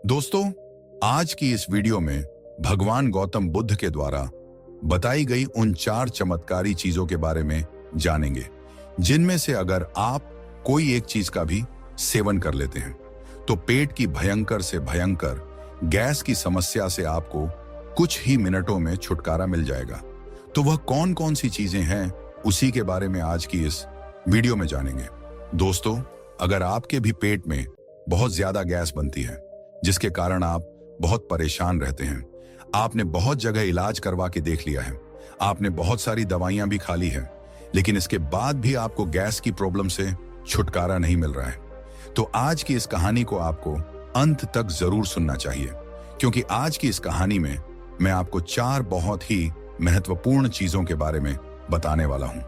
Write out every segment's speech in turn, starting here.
दोस्तों, आज की इस वीडियो में भगवान गौतम बुद्ध के द्वारा बताई गई उन 4 चमत्कारी चीजों के बारे में जानेंगे, जिनमें से अगर आप कोई एक चीज का भी सेवन कर लेते हैं तो पेट की भयंकर से भयंकर गैस की समस्या से आपको कुछ ही मिनटों में छुटकारा मिल जाएगा। तो वह कौन कौन सी चीजें हैं, उसी के बारे में आज की इस वीडियो में जानेंगे। दोस्तों, अगर आपके भी पेट में बहुत ज्यादा गैस बनती है जिसके कारण आप बहुत परेशान रहते हैं, आपने बहुत जगह इलाज करवा के देख लिया है, आपने बहुत सारी दवाइयां भी खा ली है, लेकिन इसके बाद भी आपको गैस की प्रॉब्लम से छुटकारा नहीं मिल रहा है, तो आज की इस कहानी को आपको अंत तक जरूर सुनना चाहिए, क्योंकि आज की इस कहानी में मैं आपको 4 बहुत ही महत्वपूर्ण चीजों के बारे में बताने वाला हूं,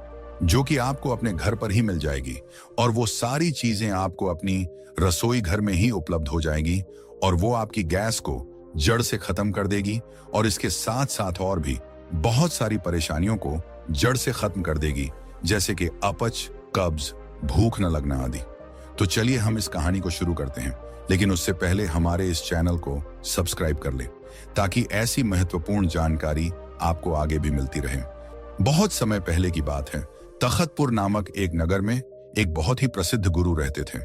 जो कि आपको अपने घर पर ही मिल जाएगी और वो सारी चीजें आपको अपनी रसोई घर में ही उपलब्ध हो जाएगी और वो आपकी गैस को जड़ से खत्म कर देगी और इसके साथ साथ और भी बहुत सारी परेशानियों को जड़ से खत्म कर देगी, जैसे कि अपच, कब्ज, भूख न लगना आदि। तो चलिए हम इस कहानी को शुरू करते हैं, लेकिन उससे पहले हमारे इस चैनल को सब्सक्राइब कर लें ताकि ऐसी महत्वपूर्ण जानकारी आपको आगे भी मिलती रहे। बहुत समय पहले की बात है, तखतपुर नामक एक नगर में एक बहुत ही प्रसिद्ध गुरु रहते थे,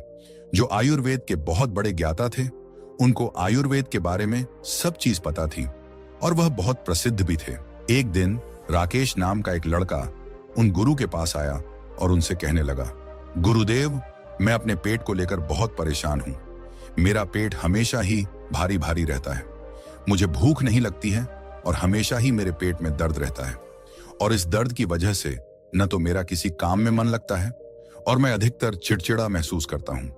जो आयुर्वेद के बहुत बड़े ज्ञाता थे। उनको आयुर्वेद के बारे में सब चीज पता थी और वह बहुत प्रसिद्ध भी थे। एक दिन राकेश नाम का एक लड़का उन गुरु के पास आया और उनसे कहने लगा, गुरुदेव, मैं अपने पेट को लेकर बहुत परेशान हूं। मेरा पेट हमेशा ही भारी भारी रहता है, मुझे भूख नहीं लगती है और हमेशा ही मेरे पेट में दर्द रहता है, और इस दर्द की वजह से न तो मेरा किसी काम में मन लगता है और मैं अधिकतर चिड़चिड़ा महसूस करता हूं।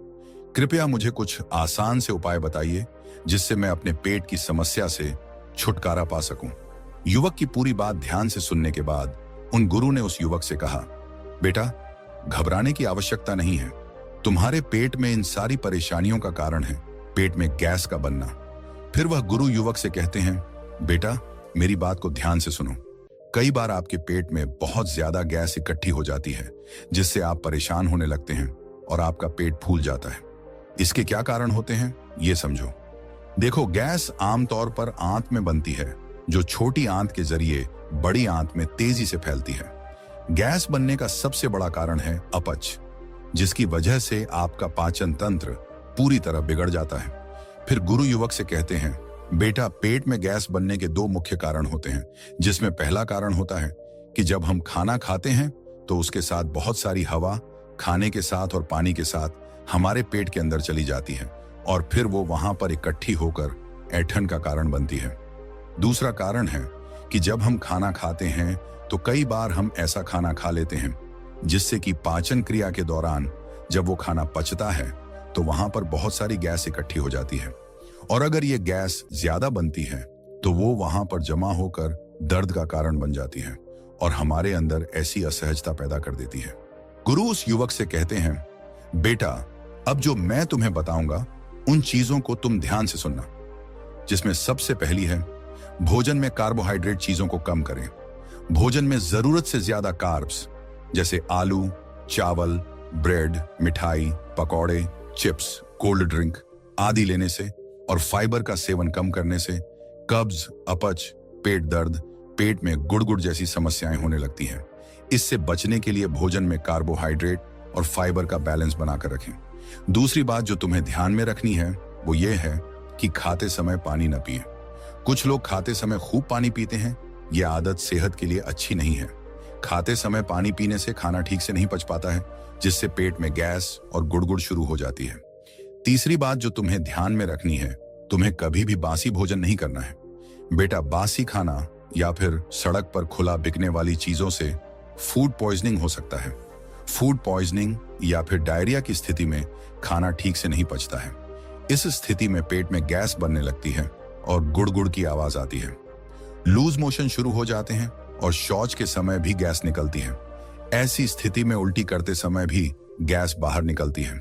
कृपया मुझे कुछ आसान से उपाय बताइए जिससे मैं अपने पेट की समस्या से छुटकारा पा सकूं। युवक की पूरी बात ध्यान से सुनने के बाद उन गुरु ने उस युवक से कहा, बेटा, घबराने की आवश्यकता नहीं है। तुम्हारे पेट में इन सारी परेशानियों का कारण है पेट में गैस का बनना। फिर वह गुरु युवक से कहते हैं, बेटा, मेरी बात को ध्यान से सुनो। कई बार आपके पेट में बहुत ज्यादा गैस इकट्ठी हो जाती है, जिससे आप परेशान होने लगते हैं और आपका पेट फूल जाता है। इसके क्या कारण होते हैं, ये समझो। देखो, गैस आमतौर पर आंत में बनती है, जो छोटी आंत के जरिए बड़ी आंत में तेजी से फैलती है। गैस बनने का सबसे बड़ा कारण है अपच, जिसकी वजह से आपका पाचन तंत्र पूरी तरह बिगड़ जाता है। फिर गुरु युवक से कहते हैं, बेटा, पेट में गैस बनने के 2 मुख्य कारण होते हैं, जिसमें पहला कारण होता है कि जब हम खाना खाते हैं तो उसके साथ बहुत सारी हवा खाने के साथ और पानी के साथ हमारे पेट के अंदर चली जाती है और फिर वो वहां पर इकट्ठी होकर ऐंठन का कारण बनती है। दूसरा कारण है कि जब हम खाना खाते हैं तो कई बार हम ऐसा खाना खा लेते हैं जिससे कि पाचन क्रिया के दौरान जब वो खाना पचता है तो वहां पर बहुत सारी गैस इकट्ठी हो जाती है, और अगर ये गैस ज्यादा बनती है तो वो वहां पर जमा होकर दर्द का कारण बन जाती है और हमारे अंदर ऐसी असहजता पैदा कर देती है। गुरु उस युवक से कहते हैं, बेटा, अब जो मैं तुम्हें बताऊंगा उन चीजों को तुम ध्यान से सुनना, जिसमें सबसे पहली है, भोजन में कार्बोहाइड्रेट चीजों को कम करें। भोजन में जरूरत से ज्यादा कार्ब्स जैसे आलू, चावल, ब्रेड, मिठाई, पकौड़े, चिप्स, कोल्ड ड्रिंक आदि लेने से और फाइबर का सेवन कम करने से कब्ज, अपच, पेट दर्द, पेट में गुड़गुड़ जैसी समस्याएं होने लगती हैं। इससे बचने के लिए भोजन में कार्बोहाइड्रेट और फाइबर का बैलेंस बनाकर रखें। दूसरी बात जो तुम्हें ध्यान में रखनी है वो ये है कि खाते समय पानी न पिएं। कुछ लोग खाते समय खूब पानी पीते हैं, यह आदत सेहत के लिए अच्छी नहीं है। खाते समय पानी पीने से खाना ठीक से नहीं पच पाता है, जिससे पेट में गैस और गुड़गुड़ शुरू हो जाती है। तीसरी बात जो तुम्हें ध्यान में रखनी है, तुम्हें कभी भी बासी भोजन नहीं करना है। बेटा, बासी खाना या फिर सड़क पर खुला बिकने वाली चीजों से फूड पॉइजनिंग हो सकता है। फूड पॉइजनिंग या फिर डायरिया की स्थिति में खाना ठीक से नहीं पचता है। इस स्थिति में पेट में गैस बनने लगती है और गुड़गुड़ की आवाज आती है। लूज मोशन शुरू हो जाते हैं और शौच के समय भी गैस निकलती है। ऐसी स्थिति में उल्टी करते समय भी गैस बाहर निकलती है।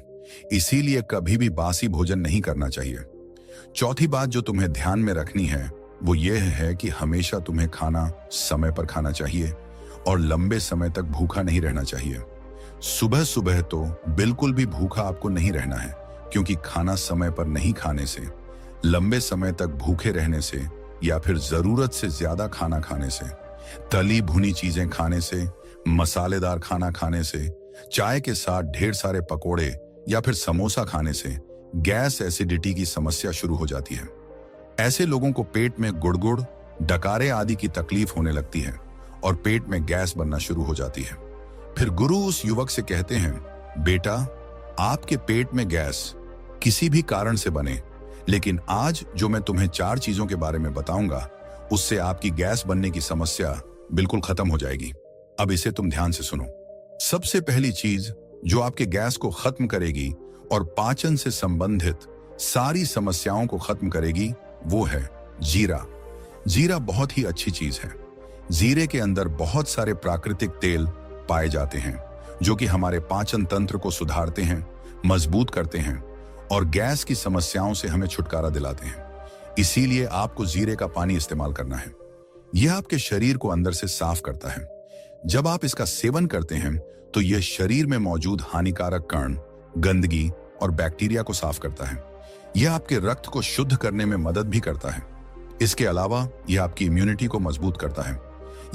इसीलिए कभी भी बासी भोजन नहीं करना चाहिए। चौथी बात जो तुम्हें ध्यान में रखनी है वो ये है कि हमेशा तुम्हें खाना समय पर खाना चाहिए और लंबे समय तक भूखा नहीं रहना चाहिए। सुबह सुबह तो बिल्कुल भी भूखा आपको नहीं रहना है, क्योंकि खाना समय पर नहीं खाने से लंबे समय तक भूखे रहने से या फिर जरूरत से ज्यादा खाना खाने से, तली भुनी चीजें खाने से, मसालेदार खाना खाने से, चाय के साथ ढेर सारे पकोड़े या फिर समोसा खाने से गैस एसिडिटी की समस्या शुरू हो जाती है। ऐसे लोगों को पेट में गुड़गुड़, डकारे आदि की तकलीफ होने लगती है और पेट में गैस बनना शुरू हो जाती है। फिर गुरु उस युवक से कहते हैं, बेटा, आपके पेट में गैस किसी भी कारण से बने, लेकिन आज जो मैं तुम्हें 4 चीजों के बारे में बताऊंगा, उससे आपकी गैस बनने की समस्या बिल्कुल खत्म हो जाएगी। अब इसे तुम ध्यान से सुनो। सबसे पहली चीज जो आपके गैस को खत्म करेगी और पाचन से संबंधित सारी समस्याओं को खत्म करेगी, वो है जीरा। जीरा बहुत ही अच्छी चीज है। जीरे के अंदर बहुत सारे प्राकृतिक तेल पाए जाते हैं जो कि हमारे पाचन तंत्र को सुधारते हैं, मजबूत करते हैं और गैस की समस्याओं से हमें छुटकारा दिलाते हैं। इसीलिए आपको जीरे का पानी इस्तेमाल करना है। यह आपके शरीर को अंदर से साफ करता है। जब आप इसका सेवन करते हैं तो यह शरीर में मौजूद हानिकारक कण, गंदगी और बैक्टीरिया को साफ करता है। यह आपके रक्त को शुद्ध करने में मदद भी करता है। इसके अलावा यह आपकी इम्यूनिटी को मजबूत करता है।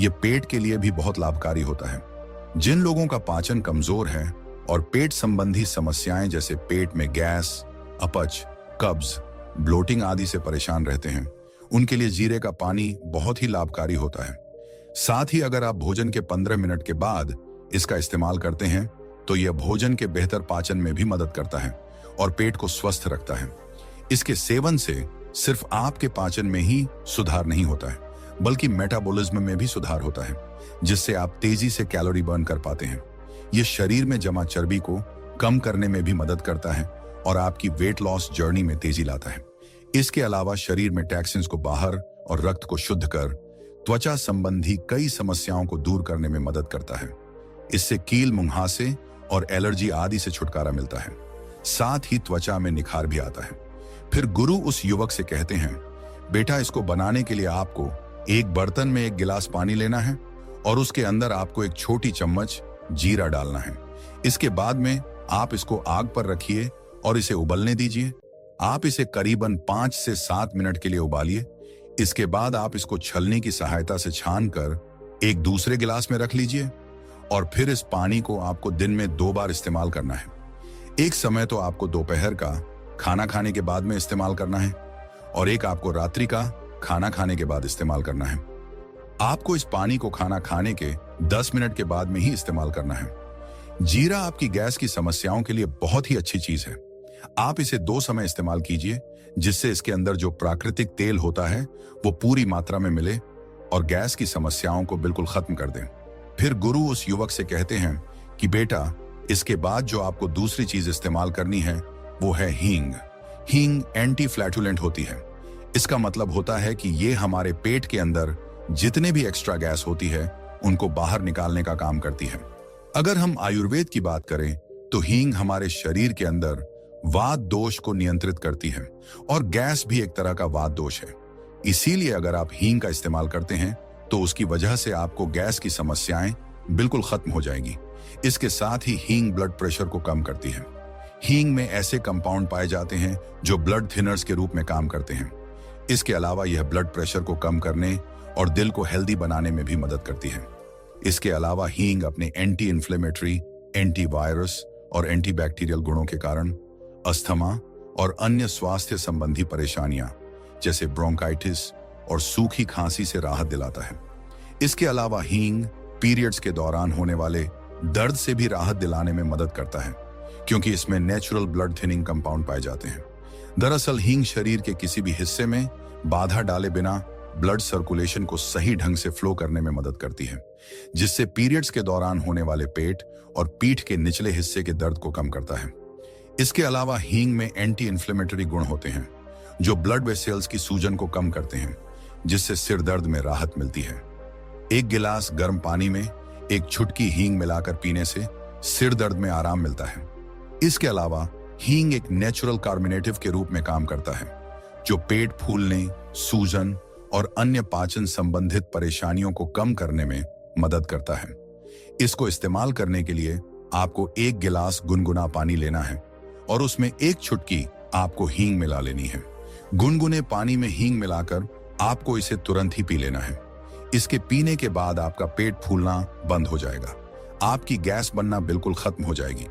यह पेट के लिए भी बहुत लाभकारी होता है। जिन लोगों का पाचन कमजोर है और पेट संबंधी समस्याएं जैसे पेट में गैस, अपच, कब्ज, ब्लोटिंग आदि से परेशान रहते हैं, उनके लिए जीरे का पानी बहुत ही लाभकारी होता है। साथ ही अगर आप भोजन के 15 मिनट के बाद इसका इस्तेमाल करते हैं तो यह भोजन के बेहतर पाचन में भी मदद करता है और पेट को स्वस्थ रखता है। इसके सेवन से सिर्फ आपके पाचन में ही सुधार नहीं होता है, बल्कि मेटाबॉलिज्म में भी सुधार होता है, जिससे आप तेजी से कैलोरी बर्न कर पाते हैं। यह शरीर में जमा चर्बी को कम करने में भी मदद करता है और आपकी वेट लॉस जर्नी में तेजी लाता है। इसके अलावा शरीर में टॉक्सिन्स को बाहर और रक्त को शुद्ध कर त्वचा संबंधी कई समस्याओं को दूर करने में मदद करता है। इससे कील, मुंहासे और एलर्जी आदि से छुटकारा मिलता है। साथ ही त्वचा में निखार भी आता है। फिर गुरु उस युवक से कहते हैं, बेटा, इसको बनाने के लिए आपको एक बर्तन में 1 गिलास पानी लेना है और उसके अंदर आपको 1 छोटी चम्मच जीरा डालना है। इसके बाद में आप इसको आग पर रखिए और इसे उबलने दीजिए। आप इसे करीबन 5 से 7 मिनट के लिए उबालिए। इसके बाद आप इसको छलनी की सहायता से छानकर एक दूसरे गिलास में रख लीजिए और फिर इस पानी को आपको दिन में 2 बार इस्तेमाल करना है। एक समय तो आपको दोपहर का खाना खाने के बाद में इस्तेमाल करना है और एक आपको रात्रि का खाना खाने के बाद इस्तेमाल करना है। आपको इस पानी को खाना खाने के 10 मिनट के बाद में ही इस्तेमाल करना है। जीरा आपकी गैस की समस्याओं के लिए बहुत ही अच्छी चीज है। आप इसे 2 समय इस्तेमाल कीजिए, जिससे इसके अंदर जो प्राकृतिक तेल होता है वो पूरी मात्रा में मिले और गैस की समस्याओं को बिल्कुल खत्म कर दें। फिर गुरु उस युवक से कहते हैं कि बेटा, इसके बाद जो आपको दूसरी चीज इस्तेमाल करनी है वो है हींग। हींग एंटी फ्लैटुलेंट होती है। इसका मतलब होता है कि ये हमारे पेट के अंदर जितने भी एक्स्ट्रा गैस होती है उनको बाहर निकालने का काम करती है। अगर हम आयुर्वेद की बात करें तो हींग हमारे शरीर के अंदर वात दोष को नियंत्रित करती है और गैस भी एक तरह का वात दोष है। इसीलिए अगर आप हींग का इस्तेमाल करते हैं तो उसकी वजह से आपको गैस की समस्याएं बिल्कुल खत्म हो जाएगी। इसके साथ ही हींग ब्लड प्रेशर को कम करती है। हींग में ऐसे कंपाउंड पाए जाते हैं जो ब्लड थिनर्स के रूप में काम करते हैं। इसके अलावा यह ब्लड प्रेशर को कम करने और दिल को हेल्दी बनाने में भी मदद करती है। इसके अलावा हींग अपने एंटी इन्फ्लेमेटरी, एंटी वायरस और एंटी बैक्टीरियल गुणों के कारण अस्थमा और अन्य स्वास्थ्य संबंधी परेशानियां जैसे ब्रोंकाइटिस और सूखी खांसी से राहत दिलाता है। इसके अलावा हींग पीरियड्स के दौरान होने वाले दर्द से भी राहत दिलाने में मदद करता है, क्योंकि इसमें नेचुरल ब्लड थिनिंग कंपाउंड पाए जाते हैं। दरअसल हींग शरीर के किसी भी हिस्से में बाधा डाले बिना ब्लड सर्कुलेशन को सही ढंग से फ्लो करने में मदद करती है, जिससे पीरियड्स के दौरान होने वाले पेट और पीठ के निचले हिस्से के दर्द को कम करता है। इसके अलावा हींग में एंटी इन्फ्लेमेटरी गुण होते हैं जो ब्लड वेसल्स की सूजन को कम करते हैं, जिससे सिर दर्द में राहत मिलती है। 1 गिलास गर्म पानी में 1 चुटकी हींग मिलाकर पीने से सिर दर्द में आराम मिलता है। इसके अलावा हींग एक नेचुरल कार्मिनेटिव के रूप में काम करता है, जो पेट फूलने, सूजन और अन्य पाचन संबंधित परेशानियों को कम करने में मदद करता है। इसको इस्तेमाल करने के लिए आपको 1 गिलास गुनगुना पानी लेना है और उसमें 1 चुटकी आपको हींग मिला लेनी है। गुनगुने पानी में हींग मिलाकर आपको इसे तुरंत ही पी लेना है। इसके पीने के बाद आपका पेट फूलना बंद हो जाएगा, आपकी गैस बनना बिल्कुल खत्म हो जाएगी।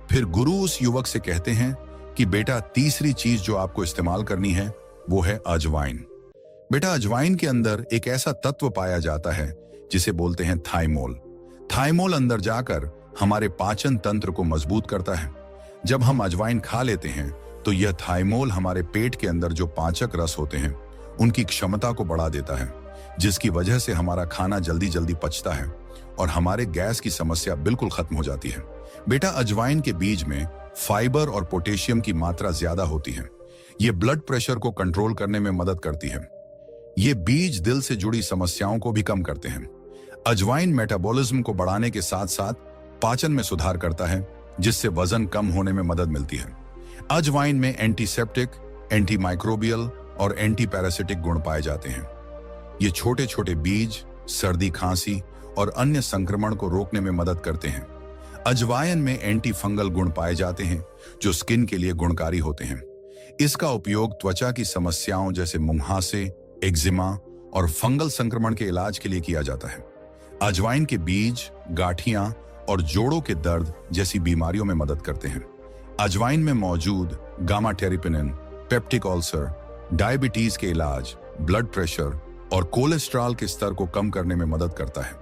फिर गुरु उस युवक से कहते हैं कि बेटा, तीसरी चीज जो आपको इस्तेमाल करनी है वो है अजवाइन। बेटा, अजवाइन के अंदर एक ऐसा तत्व पाया जाता है जिसे बोलते हैं थाइमोल। थाइमोल अंदर जाकर हमारे पाचन तंत्र को मजबूत करता है। जब हम अजवाइन खा लेते हैं तो यह थाइमोल हमारे पेट के अंदर जो पाचक रस होते हैं उनकी क्षमता को बढ़ा देता है, जिसकी वजह से हमारा खाना जल्दी जल्दी पचता है और हमारे गैस की समस्या बिल्कुल खत्म हो जाती है। बेटा, अजवाइन के बीज में फाइबर और पोटेशियम की मात्रा ज्यादा होती है। ये ब्लड प्रेशर को कंट्रोल करने में मदद करती है। ये बीज दिल से जुड़ी समस्याओं को भी कम करते हैं। अजवाइन मेटाबॉलिज्म को बढ़ाने के साथ साथ पाचन में सुधार करता है, जिससे वजन कम होने में मदद मिलती है। अजवाइन में एंटीसेप्टिक, एंटी माइक्रोबियल और एंटी पैरासिटिक गुण पाए जाते हैं। ये छोटे छोटे बीज सर्दी, खांसी और अन्य संक्रमण को रोकने में मदद करते हैं। अजवाइन में एंटी फंगल गुण पाए जाते हैं जो स्किन के लिए गुणकारी होते हैं। इसका उपयोग त्वचा की समस्याओं जैसे मुंहासे, एक्जिमा और फंगल संक्रमण के इलाज के लिए किया जाता है। अजवाइन के बीज गांठियां और जोड़ों के दर्द जैसी बीमारियों में मदद करते हैं। अजवाइन में मौजूद गामा टेरिपेनिन पेप्टिक अल्सर, डायबिटीज के इलाज, ब्लड प्रेशर और कोलेस्ट्रॉल के स्तर को कम करने में मदद करता है।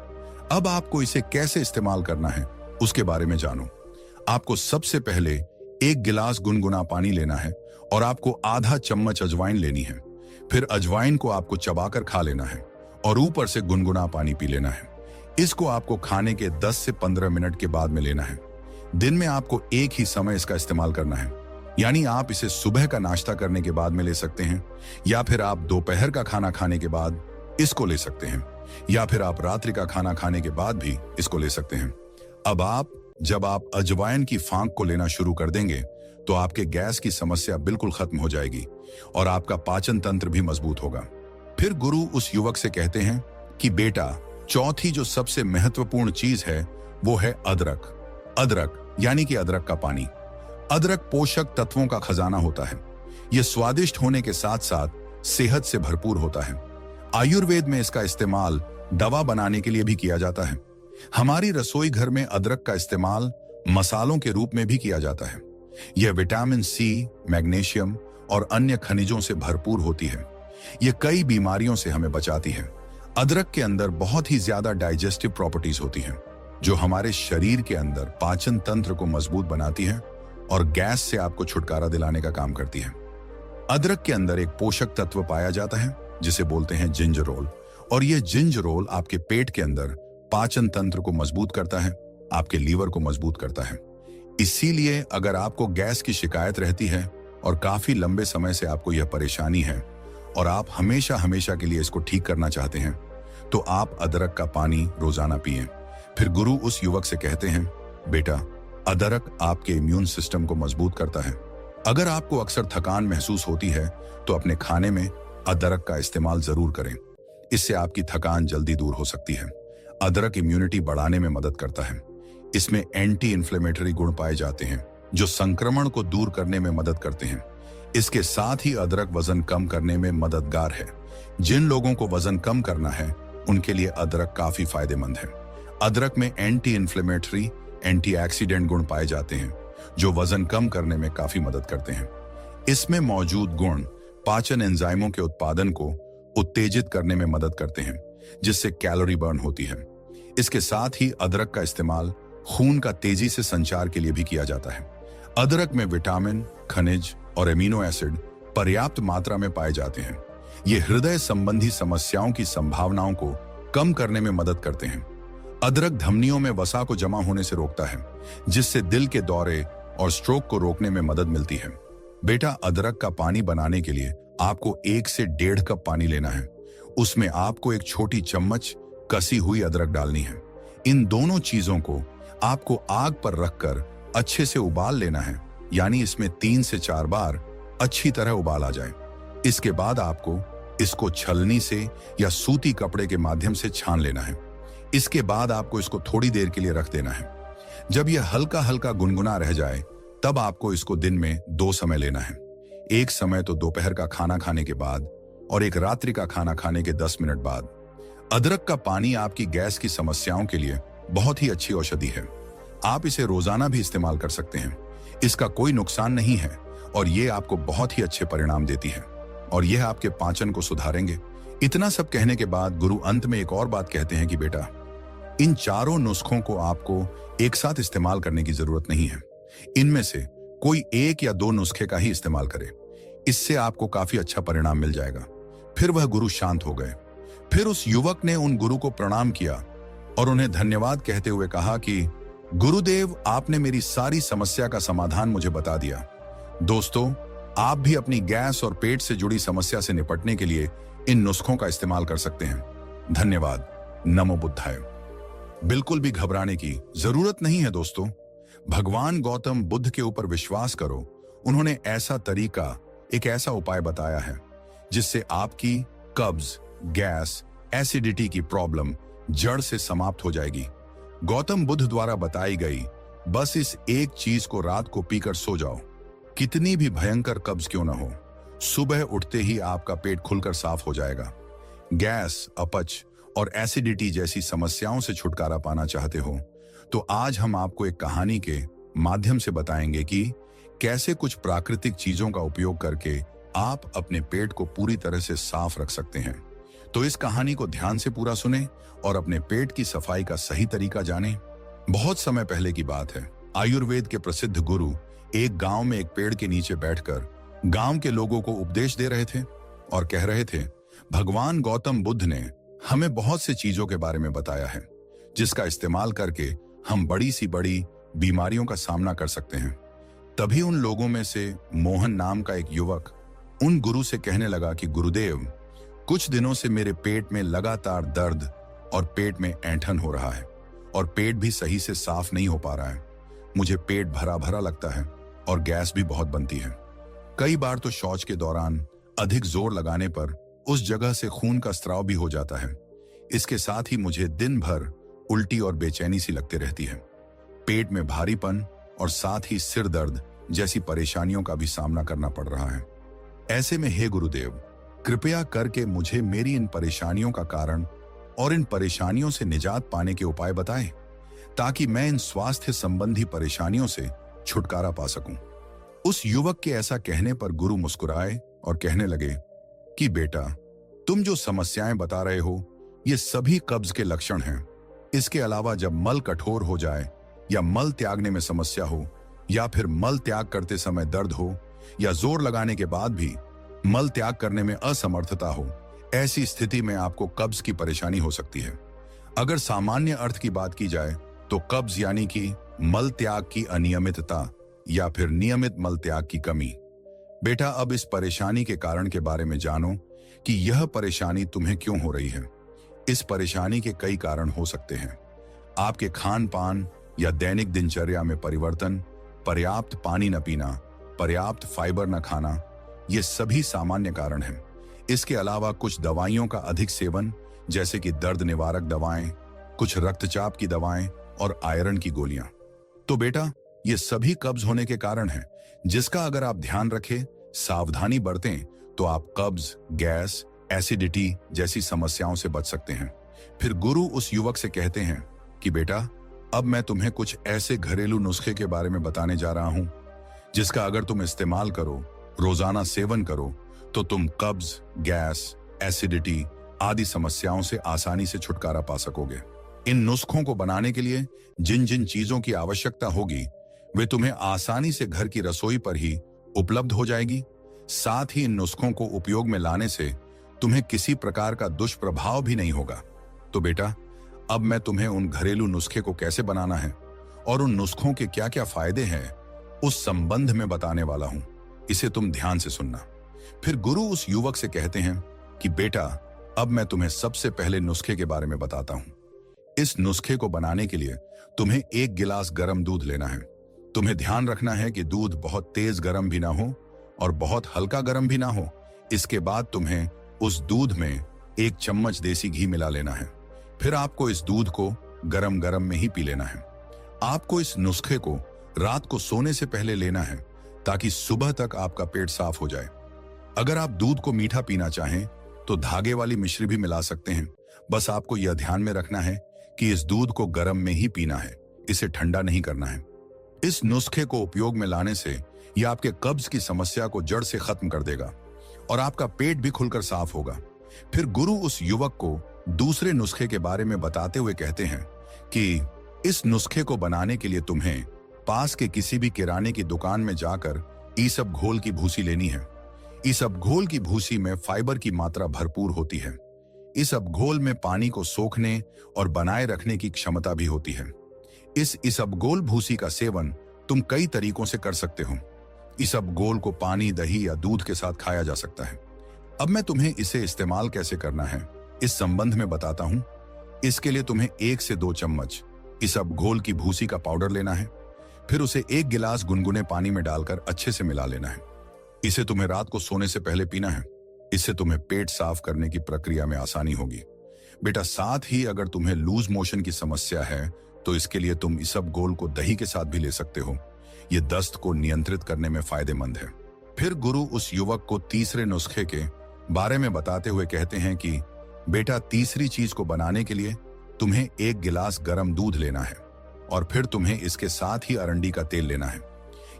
अब आपको इसे कैसे इस्तेमाल करना है उसके बारे में जानो। आपको सबसे पहले एक गिलास गुनगुना पानी लेना है और आपको आधा चम्मच अजवाइन लेनी है। फिर अजवाइन को आपको चबाकर खा लेना है और ऊपर से गुनगुना पानी पी लेना है। इसको आपको खाने के 10 से 15 मिनट के बाद में लेना है। दिन में आपको एक ही समय इसका इस्तेमाल करना है, यानी आप इसे सुबह का नाश्ता करने के बाद में ले सकते हैं, या फिर आप दोपहर का खाना खाने के बाद इसको ले सकते हैं, या फिर आप रात्रि का खाना खाने के बाद भी इसको ले सकते हैं। अब जब आप अजवाइन की फांक को लेना शुरू कर देंगे तो आपके गैस की समस्या बिल्कुल खत्म हो जाएगी और आपका पाचन तंत्र भी मजबूत होगा। फिर गुरु उस युवक से कहते हैं कि बेटा, चौथी जो सबसे महत्वपूर्ण चीज है वो है अदरक। अदरक यानी कि अदरक का पानी। अदरक पोषक तत्वों का खजाना होता है। यह स्वादिष्ट होने के साथ साथ सेहत से भरपूर होता है। आयुर्वेद में इसका इस्तेमाल दवा बनाने के लिए भी किया जाता है। हमारी रसोई घर में अदरक का इस्तेमाल मसालों के रूप में भी किया जाता है। यह विटामिन सी, मैग्नीशियम और अन्य खनिजों से भरपूर होती है। यह कई बीमारियों से हमें बचाती है। अदरक के अंदर बहुत ही ज्यादा डाइजेस्टिव प्रॉपर्टीज होती हैं, जो हमारे शरीर के अंदर पाचन तंत्र को मजबूत बनाती है और गैस से आपको छुटकारा दिलाने का काम करती है। अदरक के अंदर एक पोषक तत्व पाया जाता है जिसे बोलते हैं जिंजरोल, और यह जिंजरोल आपके पेट के अंदर पाचन तंत्र को मजबूत करता है, आपके लीवर को मजबूत करता है। इसीलिए अगर आपको गैस की शिकायत रहती है और काफी लंबे समय से आपको यह परेशानी है और आप हमेशा हमेशा के लिए इसको ठीक करना चाहते हैं, तो आप अदरक का पानी रोजाना पिएं। फिर गुरु उस युवक से कहते हैं, बेटा, अदरक आपके इम्यून सिस्टम को मजबूत करता है। अगर आपको अक्सर थकान महसूस होती है तो अपने खाने में अदरक का इस्तेमाल जरूर करें। इससे आपकी थकान जल्दी दूर हो सकती है। अदरक इम्यूनिटी बढ़ाने में मदद करता है। इसमें एंटी इन्फ्लेमेटरी गुण पाए जाते हैं जो संक्रमण को दूर करने में मदद करते हैं। इसके साथ ही अदरक वजन कम करने में मददगार है। जिन लोगों को वजन कम करना है उनके लिए अदरक काफी फायदेमंद है। अदरक में एंटी इन्फ्लेमेटरी, एंटीऑक्सीडेंट गुण पाए जाते हैं जो वजन कम करने में काफी मदद करते हैं। इसमें मौजूद गुण पाचन एंजाइमों के उत्पादन को उत्तेजित करने में मदद करते हैं, जिससे कैलोरी बर्न होती है। इसके साथ ही अदरक का इस्तेमाल खून का तेजी से संचार के लिए भी किया जाता है। अदरक में विटामिन, खनिज और एमिनो एसिड पर्याप्त मात्रा में पाए जाते हैं। ये हृदय संबंधी समस्याओं की संभावनाओं को कम करने में मदद करते हैं। अदरक धमनियों में वसा को जमा होने से रोकता है, जिससे दिल के दौरे और स्ट्रोक को रोकने में मदद मिलती है। बेटा, अदरक का पानी बनाने के लिए आपको 1 से 1.5 कप पानी लेना है। उसमें आपको एक छोटी चम्मच कसी हुई अदरक डालनी है। इन दोनों चीजों को आपको आग पर रखकर अच्छे से उबाल लेना है, यानी इसमें 3 से 4 बार अच्छी तरह उबाल आ जाए। इसके बाद आपको इसको छलनी से या सूती कपड़े के माध्यम से छान लेना है। इसके बाद आपको इसको थोड़ी देर के लिए रख देना है। जब यह हल्का हल्का गुनगुना रह जाए तब आपको इसको दिन में 2 समय लेना है। एक समय तो दोपहर का खाना खाने के बाद और एक रात्रि का खाना खाने के 10 मिनट बाद। अदरक का पानी आपकी गैस की समस्याओं के लिए बहुत ही अच्छी औषधि है। आप इसे रोजाना भी इस्तेमाल कर सकते हैं। इसका कोई नुकसान नहीं है और ये आपको बहुत ही अच्छे परिणाम देती है और यह आपके पाचन को सुधारेंगे। इतना सब कहने के बाद गुरु अंत में एक और बात कहते हैं कि बेटा, इन चारों नुस्खों को आपको एक साथ इस्तेमाल करने की जरूरत नहीं है। इनमें से कोई एक या दो नुस्खे का ही इस्तेमाल करें। इससे आपको काफी अच्छा परिणाम मिल जाएगा। फिर वह गुरु शांत हो गए। फिर उस युवक ने उन गुरु को प्रणाम किया और उन्हें धन्यवाद कहते हुए कहा कि गुरुदेव, आपने मेरी सारी समस्या का समाधान मुझे बता दिया। दोस्तों, आप भी अपनी गैस और पेट से जुड़ी समस्या से निपटने के लिए इन नुस्खों का इस्तेमाल कर सकते हैं। धन्यवाद। नमो बुद्धाय। बिल्कुल भी घबराने की जरूरत नहीं है दोस्तों। भगवान गौतम बुद्ध के ऊपर विश्वास करो। उन्होंने ऐसा तरीका, एक ऐसा उपाय बताया है जिससे आपकी कब्ज, गैस, एसिडिटी की प्रॉब्लम जड़ से समाप्त हो जाएगी। गौतम बुद्ध द्वारा बताई गई बस इस एक चीज को रात को पीकर सो जाओ। कितनी भी भयंकर कब्ज क्यों ना हो, सुबह उठते ही आपका पेट खुलकर साफ हो जाएगा। गैस, अपच और एसिडिटी जैसी समस्याओं से छुटकारा पाना चाहते हो तो आज हम आपको एक कहानी के माध्यम से बताएंगे कि कैसे कुछ प्राकृतिक चीजों का उपयोग करके आप अपने पेट को पूरी तरह से साफ रख सकते हैं। तो इस कहानी को ध्यान से पूरा सुने और अपने पेट की सफाई का सही तरीका जानें। बहुत समय पहले की बात है। आयुर्वेद के प्रसिद्ध गुरु एक गांव में एक पेड़ के नीचे बैठकर गांव के लोगों को उपदेश दे रहे थे और कह रहे थे, भगवान गौतम बुद्ध ने हमें बहुत से चीजों के बारे में बताया है जिसका इस्तेमाल करके हम बड़ी सी बड़ी बीमारियों का सामना कर सकते हैं। तभी उन लोगों में से मोहन नाम का एक युवक उन गुरु से कहने लगा कि गुरुदेव, कुछ दिनों से मेरे पेट में लगातार दर्द और पेट में ऐंठन हो रहा है और पेट भी सही से साफ नहीं हो पा रहा है। मुझे पेट भरा भरा लगता है और गैस भी बहुत बनती है। कई बार तो शौच के दौरान अधिक जोर लगाने पर उस जगह से खून का स्राव भी हो जाता है। इसके साथ ही मुझे दिन भर उल्टी और बेचैनी सी लगती रहती है। पेट में भारीपन और साथ ही सिर दर्द जैसी परेशानियों का भी सामना करना पड़ रहा है। ऐसे में हे गुरुदेव, कृपया करके मुझे मेरी इन परेशानियों का कारण और इन परेशानियों से निजात पाने के उपाय बताएं ताकि मैं इन स्वास्थ्य संबंधी परेशानियों से छुटकारा पा सकूं। उस युवक के ऐसा कहने पर गुरु मुस्कुराए और कहने लगे कि बेटा, तुम जो समस्याएं बता रहे हो ये सभी कब्ज के लक्षण हैं। इसके अलावा जब मल कठोर हो जाए या मल त्यागने में समस्या हो या फिर मल त्याग करते समय दर्द हो या जोर लगाने के बाद भी मल त्याग करने में असमर्थता हो, ऐसी स्थिति में आपको कब्ज की परेशानी हो सकती है। अगर सामान्य अर्थ की बात की जाए तो कब्ज यानी कि मल त्याग की अनियमितता या फिर नियमित मल त्याग की कमी। बेटा, अब इस परेशानी के कारण के बारे में जानो कि यह परेशानी तुम्हें क्यों हो रही है। इस परेशानी के कई कारण हो सकते हैं। आपके खान पान या दैनिक दिनचर्या में परिवर्तन, पर्याप्त पानी न पीना, पर्याप्त फाइबर न खाना, ये सभी सामान्य कारण हैं। इसके अलावा कुछ दवाइयों का अधिक सेवन जैसे कि दर्द निवारक दवाएं, कुछ रक्तचाप की दवाएं और आयरन की गोलियां। तो बेटा, ये सभी कब्ज होने के कारण हैं जिसका अगर आप ध्यान रखें, सावधानी बरतें तो आप कब्ज, गैस, एसिडिटी जैसी समस्याओं से बच सकते हैं। फिर गुरु उस युवक से कहते हैं कि बेटा, अब मैं तुम्हें कुछ ऐसे घरेलू नुस्खे के बारे में बताने जा रहा हूं जिसका अगर तुम इस्तेमाल करो, रोजाना सेवन करो तो तुम कब्ज, गैस, एसिडिटी आदि समस्याओं से आसानी से छुटकारा पा सकोगे। इन नुस्खों को बनाने के लिए जिन जिन चीजों की आवश्यकता होगी वे तुम्हें आसानी से घर की रसोई पर ही उपलब्ध हो जाएगी। साथ ही इन नुस्खों को उपयोग में लाने से तुम्हें किसी प्रकार का दुष्प्रभाव भी नहीं होगा। तो बेटा, अब मैं तुम्हें उन घरेलू नुस्खे को कैसे बनाना है और उन नुस्खों के क्या क्या फायदे हैं उस संबंध में बताने वाला हूं। इसे तुम ध्यान से सुनना। फिर गुरु उस युवक से कहते हैं कि बेटा, अब मैं तुम्हें सबसे पहले नुस्खे के बारे में बताता हूं। इस नुस्खे को बनाने के लिए तुम्हें 1 गिलास गर्म दूध लेना है। तुम्हें ध्यान रखना है कि दूध बहुत तेज गर्म भी ना हो और बहुत हल्का गर्म भी ना हो। इसके बाद तुम्हें उस दूध में 1 चम्मच देसी घी मिला लेना है। फिर आपको इस दूध को गरम गरम में ही पी लेना है। आपको इस नुस्खे को रात को सोने से पहले लेना है ताकि सुबह तक आपका पेट साफ हो जाए। अगर आप दूध को मीठा पीना चाहें तो धागे वाली मिश्री भी मिला सकते हैं। बस आपको यह ध्यान में रखना है कि इस दूध को गर्म में ही पीना है, इसे ठंडा नहीं करना है। इस नुस्खे को उपयोग में लाने से यह आपके कब्ज की समस्या को जड़ से खत्म कर देगा और आपका पेट भी खुलकर साफ होगा। फिर गुरु उस युवक को दूसरे नुस्खे के बारे में बताते हुए कहते हैं कि इस नुस्खे को बनाने के लिए तुम्हें पास के किसी भी किराने की दुकान में जाकर ईसब घोल की भूसी लेनी है। ईसब घोल की भूसी में फाइबर की मात्रा भरपूर होती है। ईसब घोल में पानी को सोखने और बनाए रखने की क्षमता भी होती है। इस ईसबगोल भूसी का सेवन तुम कई तरीकों से कर सकते हो। ईसबगोल को पानी, दही या दूध के साथ खाया जा सकता है। अब मैं तुम्हें इसे इस्तेमाल कैसे करना है इस संबंध में बताता हूं। इसके लिए तुम्हें 1 से 2 चम्मच ईसबगोल की भूसी का पाउडर लेना है। फिर उसे 1 गिलास गुनगुने पानी में डालकर अच्छे से मिला लेना है। इसे तुम्हें रात को सोने से पहले पीना है। इससे तुम्हें पेट साफ करने की प्रक्रिया में आसानी होगी। बेटा, साथ ही अगर तुम्हें लूज मोशन की समस्या है तो इसके लिए तुम ईसबगोल को दही के साथ भी ले सकते हो। यह दस्त को नियंत्रित करने में फायदेमंद है। फिर गुरु उस युवक को तीसरे नुस्खे के बारे में बताते हुए कहते हैं कि बेटा, तीसरी चीज को बनाने के लिए तुम्हें 1 गिलास गर्म दूध लेना है और फिर तुम्हें इसके साथ ही अरंडी का तेल लेना है।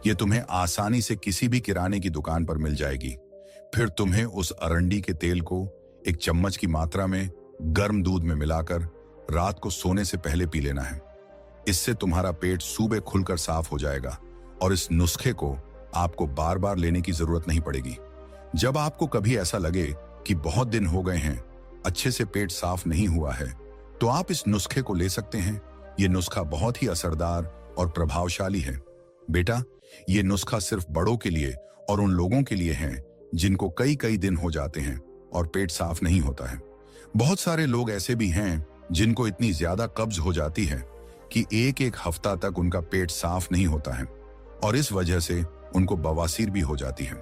यह तुम्हें आसानी से किसी भी किराने की दुकान पर मिल जाएगी। फिर तुम्हें उस अरंडी के तेल को 1 चम्मच की मात्रा में गर्म दूध में मिलाकर रात को सोने से पहले पी लेना है। इससे तुम्हारा पेट सुबह खुलकर साफ हो जाएगा और इस नुस्खे को आपको बार बार लेने की जरूरत नहीं पड़ेगी। जब आपको कभी ऐसा लगे कि बहुत दिन हो गए हैं, अच्छे से पेट साफ नहीं हुआ है, तो आप इस नुस्खे को ले सकते हैं। यह नुस्खा बहुत ही असरदार और प्रभावशाली है। बेटा, यह नुस्खा सिर्फ बड़ों के लिए और उन लोगों के लिए है जिनको कई कई दिन हो जाते हैं और पेट साफ नहीं होता है। बहुत सारे लोग ऐसे भी हैं जिनको इतनी ज्यादा कब्ज हो जाती है कि एक हफ्ता तक उनका पेट साफ नहीं होता है और इस वजह से उनको बवासीर भी हो जाती है।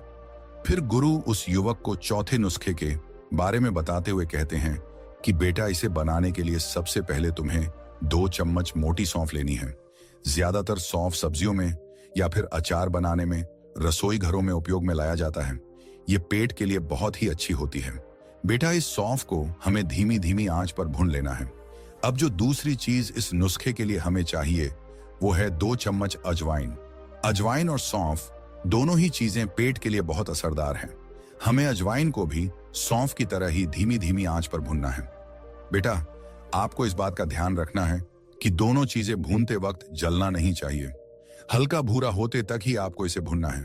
फिर गुरु उस युवक को चौथे नुस्खे के बारे में बताते हुए कहते हैं कि बेटा, इसे बनाने के लिए सबसे पहले तुम्हें 2 चम्मच मोटी सौंफ लेनी है। ज्यादातर सौंफ सब्जियों में या फिर अचार बनाने में, रसोई घरों में उपयोग में लाया जाता है। ये पेट के लिए बहुत ही अच्छी होती है। बेटा, इस सौंफ को हमें धीमी धीमी आंच पर भून लेना है। अब जो दूसरी चीज इस नुस्खे के लिए हमें चाहिए वो है 2 चम्मच अजवाइन। अजवाइन और सौंफ दोनों ही चीजें पेट के लिए बहुत असरदार हैं। हमें अजवाइन को भी सौंफ की तरह ही धीमी धीमी आंच पर भूनना है। बेटा, आपको इस बात का ध्यान रखना है कि दोनों चीजें भूनते वक्त जलना नहीं चाहिए। हल्का भूरा होते तक ही आपको इसे भूनना है।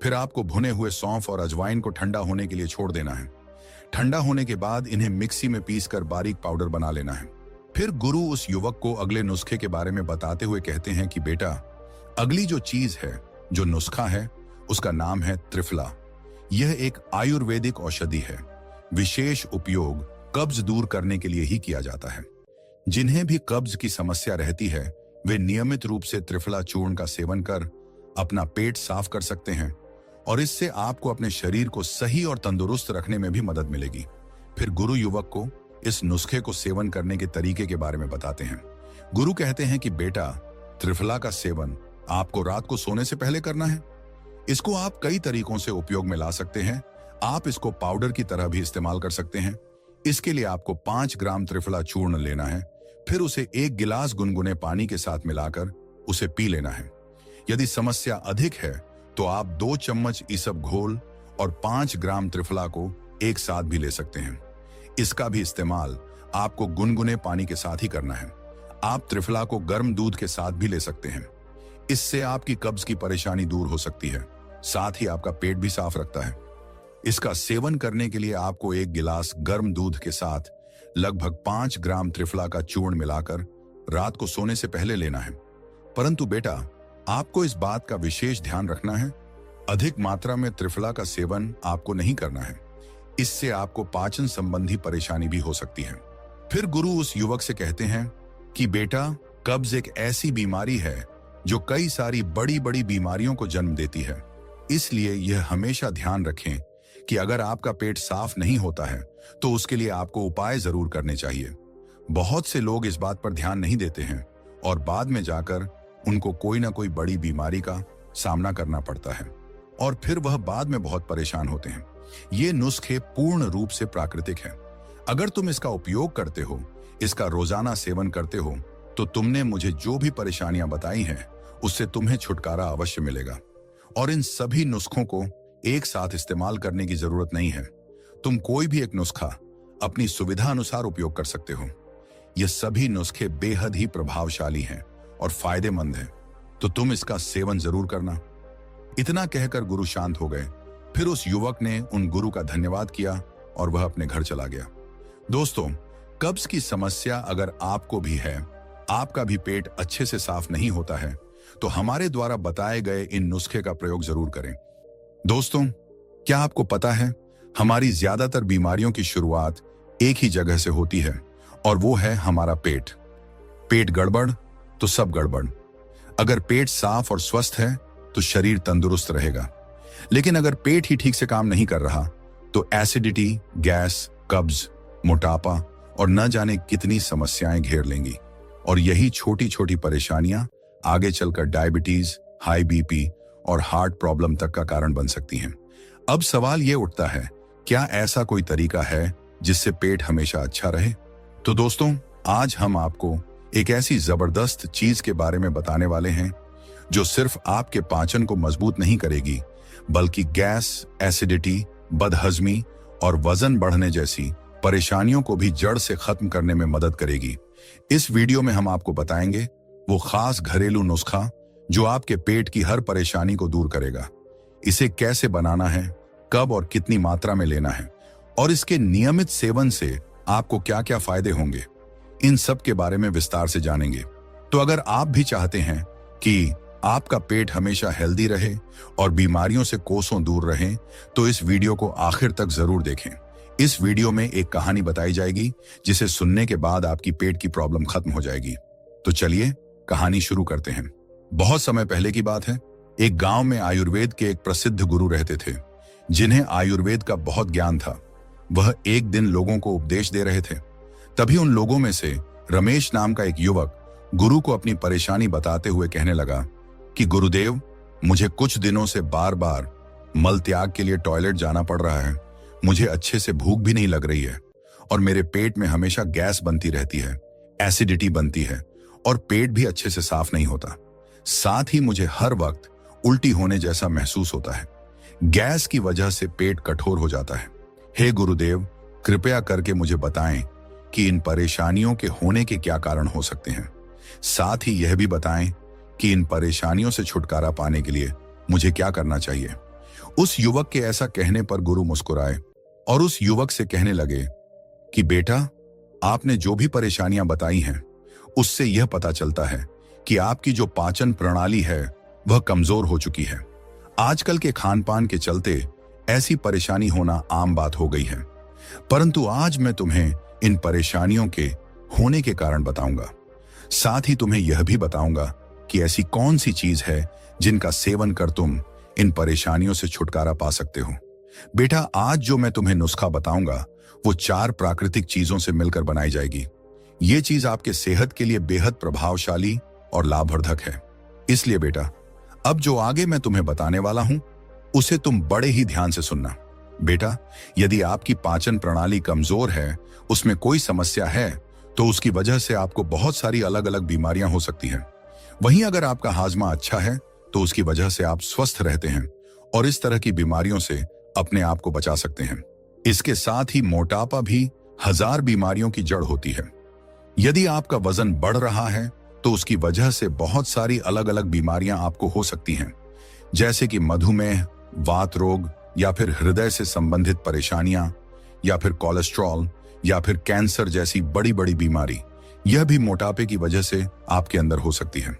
फिर आपको भुने हुए सौंफ और अजवाइन को ठंडा होने के लिए छोड़ देना है। ठंडा होने के बाद इन्हें मिक्सी में पीसकर बारीक पाउडर बना लेना है। फिर गुरु उस युवक को अगले नुस्खे के बारे में बताते हुए कहते हैं कि बेटा, अगली जो चीज है, जो नुस्खा है, उसका नाम है त्रिफला। यह एक आयुर्वेदिक औषधि है। विशेष उपयोग कब्ज दूर करने के लिए ही किया जाता है। जिन्हें भी कब्ज की समस्या रहती है वे नियमित रूप से त्रिफला चूर्ण का सेवन कर अपना पेट साफ कर सकते हैं और इससे आपको अपने शरीर को सही और तंदुरुस्त रखने में भी मदद मिलेगी। फिर गुरु युवक को इस नुस्खे को सेवन करने के तरीके के बारे में बताते हैं। गुरु कहते हैं कि बेटा, त्रिफला का सेवन आपको रात को सोने से पहले करना है। इसको आप कई तरीकों से उपयोग में ला सकते हैं। आप इसको पाउडर की तरह भी इस्तेमाल कर सकते हैं। इसके लिए आपको 5 ग्राम त्रिफला चूर्ण लेना है। फिर उसे 1 गिलास गुनगुने पानी के साथ मिलाकर उसे पी लेना है। यदि समस्या अधिक है तो आप 2 चम्मच ईसबघोल और 5 ग्राम त्रिफला को एक साथ भी ले सकते हैं। इसका भी इस्तेमाल आपको गुनगुने पानी के साथ ही करना है। आप त्रिफला को गर्म दूध के साथ भी ले सकते हैं। इससे आपकी कब्ज की परेशानी दूर हो सकती है, साथ ही आपका पेट भी साफ रखता है। इसका सेवन करने के लिए आपको 1 गिलास गर्म दूध के साथ लगभग 5 ग्राम त्रिफला का चूर्ण मिलाकर रात को सोने से पहले लेना है। परंतु बेटा, आपको इस बात का विशेष ध्यान रखना है, अधिक मात्रा में त्रिफला का सेवन आपको नहीं करना है। इससे आपको पाचन संबंधी परेशानी भी हो सकती है। फिर गुरु उस युवक से कहते हैं कि बेटा, कब्ज एक ऐसी बीमारी है जो कई सारी बड़ी बड़ी बीमारियों को जन्म देती है। इसलिए यह हमेशा ध्यान रखें कि अगर आपका पेट साफ नहीं होता है तो उसके लिए आपको उपाय जरूर करने चाहिए। बहुत से लोग इस बात पर ध्यान नहीं देते हैं और बाद में जाकर उनको कोई ना कोई बड़ी बीमारी का सामना करना पड़ता है। और फिर वह बाद में बहुत परेशान होते हैं। ये नुस्खे पूर्ण रूप से प्राकृतिक हैं। अगर तुम इसका उपयोग करते हो, इसका रोजाना सेवन करते हो, तो तुमने मुझे जो भी परेशानियां बताई हैं उससे तुम्हें छुटकारा अवश्य मिलेगा। और इन सभी नुस्खों को एक साथ इस्तेमाल करने की जरूरत नहीं है। तुम कोई भी एक नुस्खा अपनी सुविधा अनुसार उपयोग कर सकते हो। ये सभी नुस्खे बेहद ही प्रभावशाली हैं और फायदेमंद हैं, तो तुम इसका सेवन जरूर करना। इतना कहकर गुरु शांत हो गए। फिर उस युवक ने उन गुरु का धन्यवाद किया और वह अपने घर चला गया। दोस्तों, कब्ज की समस्या अगर आपको भी है, आपका भी पेट अच्छे से साफ नहीं होता है, तो हमारे द्वारा बताए गए इन नुस्खे का प्रयोग जरूर करें। दोस्तों, क्या आपको पता है, हमारी ज्यादातर बीमारियों की शुरुआत एक ही जगह से होती है, और वो है हमारा पेट। पेट गड़बड़ तो सब गड़बड़। अगर पेट साफ और स्वस्थ है तो शरीर तंदुरुस्त रहेगा, लेकिन अगर पेट ही ठीक से काम नहीं कर रहा तो एसिडिटी, गैस, कब्ज, मोटापा और न जाने कितनी समस्याएं घेर लेंगी। और यही छोटी छोटी परेशानियां आगे चलकर डायबिटीज, हाई बीपी और हार्ट प्रॉब्लम तक का कारण बन सकती हैं। अब सवाल यह उठता है, क्या ऐसा कोई तरीका है जिससे पेट हमेशा अच्छा रहे? तो दोस्तों, आज हम आपको एक ऐसी जबरदस्त चीज के बारे में बताने वाले हैं जो सिर्फ आपके पाचन को मजबूत नहीं करेगी, बल्कि गैस, एसिडिटी, बदहजमी और वजन बढ़ने जैसी परेशानियों को भी जड़ से खत्म करने में मदद करेगी। इस वीडियो में हम आपको बताएंगे वो खास घरेलू नुस्खा जो आपके पेट की हर परेशानी को दूर करेगा। इसे कैसे बनाना है, कब और कितनी मात्रा में लेना है, और इसके नियमित सेवन से आपको क्या क्या फायदे होंगे, इन सब के बारे में विस्तार से जानेंगे। तो अगर आप भी चाहते हैं कि आपका पेट हमेशा हेल्दी रहे और बीमारियों से कोसों दूर रहे, तो इस वीडियो को आखिर तक जरूर देखें। इस वीडियो में एक कहानी बताई जाएगी जिसे सुनने के बाद आपकी पेट की प्रॉब्लम खत्म हो जाएगी। तो चलिए कहानी शुरू करते हैं। बहुत समय पहले की बात है। एक गांव में आयुर्वेद के एक प्रसिद्ध गुरु रहते थे, जिन्हें आयुर्वेद का बहुत ज्ञान था। वह एक दिन लोगों को उपदेश दे रहे थे। तभी उन लोगों में से रमेश नाम का एक युवक गुरु को अपनी परेशानी बताते हुए कहने लगा कि गुरुदेव, मुझे कुछ दिनों से बार बार मल त्याग के लिए टॉयलेट जाना पड़ रहा है। मुझे अच्छे से भूख भी नहीं लग रही है और मेरे पेट में हमेशा गैस बनती रहती है, एसिडिटी बनती है और पेट भी अच्छे से साफ नहीं होता। साथ ही मुझे हर वक्त उल्टी होने जैसा महसूस होता है। गैस की वजह से पेट कठोर हो जाता है। हे गुरुदेव, कृपया करके मुझे बताएं कि इन परेशानियों के होने के क्या कारण हो सकते हैं। साथ ही यह भी बताएं कि इन परेशानियों से छुटकारा पाने के लिए मुझे क्या करना चाहिए। उस युवक के ऐसा कहने पर गुरु मुस्कुराए और उस युवक से कहने लगे कि बेटा, आपने जो भी परेशानियां बताई हैं, उससे यह पता चलता है कि आपकी जो पाचन प्रणाली है वह कमजोर हो चुकी है। आजकल के खान पान के चलते ऐसी परेशानी होना आम बात हो गई है। परंतु आज मैं तुम्हें इन परेशानियों के होने के कारण बताऊंगा। साथ ही तुम्हें यह भी बताऊंगा कि ऐसी कौन सी चीज है जिनका सेवन कर तुम इन परेशानियों से छुटकारा पा सकते हो। बेटा, आज जो मैं तुम्हें नुस्खा बताऊंगा वो 4 प्राकृतिक चीजों से मिलकर बनाई जाएगी। ये चीज आपके सेहत के लिए बेहद प्रभावशाली और लाभवर्धक है। इसलिए बेटा, अब जो आगे मैं तुम्हें बताने वाला हूं उसे तुम बड़े ही ध्यान से सुनना। बेटा, यदि आपकी पाचन प्रणाली कमजोर है, उसमें कोई समस्या है, तो उसकी वजह से आपको बहुत सारी अलग अलग बीमारियां हो सकती हैं। वहीं अगर आपका हाजमा अच्छा है तो उसकी वजह से आप स्वस्थ रहते हैं और इस तरह की बीमारियों से अपने आप को बचा सकते हैं। इसके साथ ही मोटापा भी 1000 बीमारियों की जड़ होती है। यदि आपका वजन बढ़ रहा है तो उसकी वजह से बहुत सारी अलग अलग बीमारियां आपको हो सकती हैं, जैसे कि मधुमेह, वात रोग, या फिर हृदय से संबंधित परेशानियां, या फिर कोलेस्ट्रॉल, या फिर कैंसर जैसी बड़ी बड़ी बीमारी। यह भी मोटापे की वजह से आपके अंदर हो सकती है।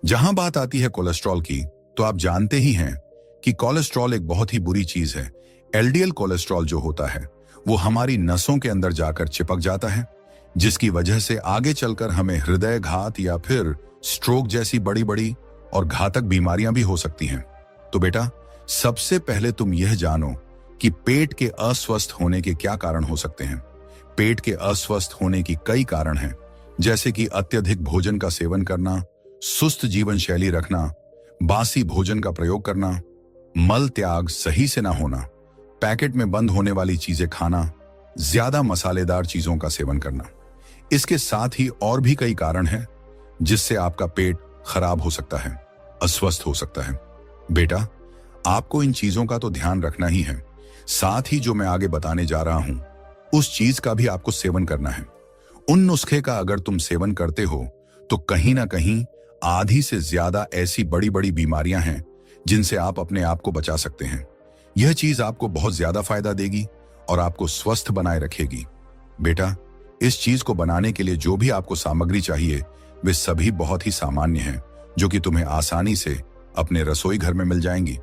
जहां बात आती है कोलेस्ट्रॉल की, तो आप जानते ही हैं कि कोलेस्ट्रॉल एक बहुत ही बुरी चीज है। एलडीएल कोलेस्ट्रॉल जो होता है वो हमारी नसों के अंदर जाकर चिपक जाता है, जिसकी वजह से आगे चलकर हमें हृदय घात या फिर स्ट्रोक जैसी बड़ी बड़ी और घातक बीमारियां भी हो सकती हैं। तो बेटा, सबसे पहले तुम यह जानो कि पेट के अस्वस्थ होने के क्या कारण हो सकते हैं। पेट के अस्वस्थ होने की कई कारण हैं, जैसे कि अत्यधिक भोजन का सेवन करना, सुस्त जीवन शैली रखना, बासी भोजन का प्रयोग करना, मल त्याग सही से ना होना, पैकेट में बंद होने वाली चीजें खाना, ज्यादा मसालेदार चीजों का सेवन करना। इसके साथ ही और भी कई कारण हैं जिससे आपका पेट खराब हो सकता है, अस्वस्थ हो सकता है। बेटा, आपको इन चीजों का तो ध्यान रखना ही है, साथ ही जो मैं आगे बताने जा रहा हूं उस चीज का भी आपको सेवन करना है। उन नुस्खे का अगर तुम सेवन करते हो तो कहीं ना कहीं आधी से ज्यादा ऐसी बड़ी बड़ी बीमारियां हैं जिनसे आप अपने आप को बचा सकते हैं। यह चीज आपको बहुत ज्यादा फायदा देगी और आपको स्वस्थ बनाए रखेगी। बेटा, इस चीज को बनाने के लिए जो भी आपको सामग्री चाहिए वे सभी बहुत ही सामान्य हैं जो कि तुम्हें आसानी से अपने रसोई घर में मिल जाएंगी।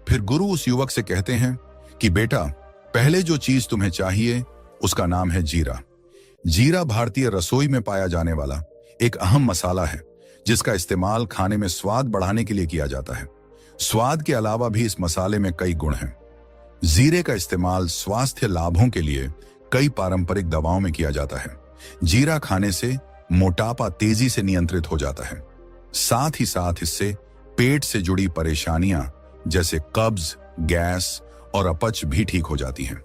फिर गुरु उस युवक से कहते हैं कि बेटा, पहले जो चीज तुम्हें चाहिए उसका नाम है जीरा। जीरा भारतीय रसोई में पाया जाने वाला एक अहम मसाला है जिसका इस्तेमाल खाने में स्वाद बढ़ाने के लिए किया जाता है। स्वाद के अलावा भी इस मसाले में कई गुण हैं। जीरे का इस्तेमाल स्वास्थ्य लाभों के लिए कई पारंपरिक दवाओं में किया जाता है। जीरा खाने से मोटापा तेजी से नियंत्रित हो जाता है। साथ ही साथ इससे पेट से जुड़ी परेशानियां जैसे कब्ज, गैस और अपच भी ठीक हो जाती हैं।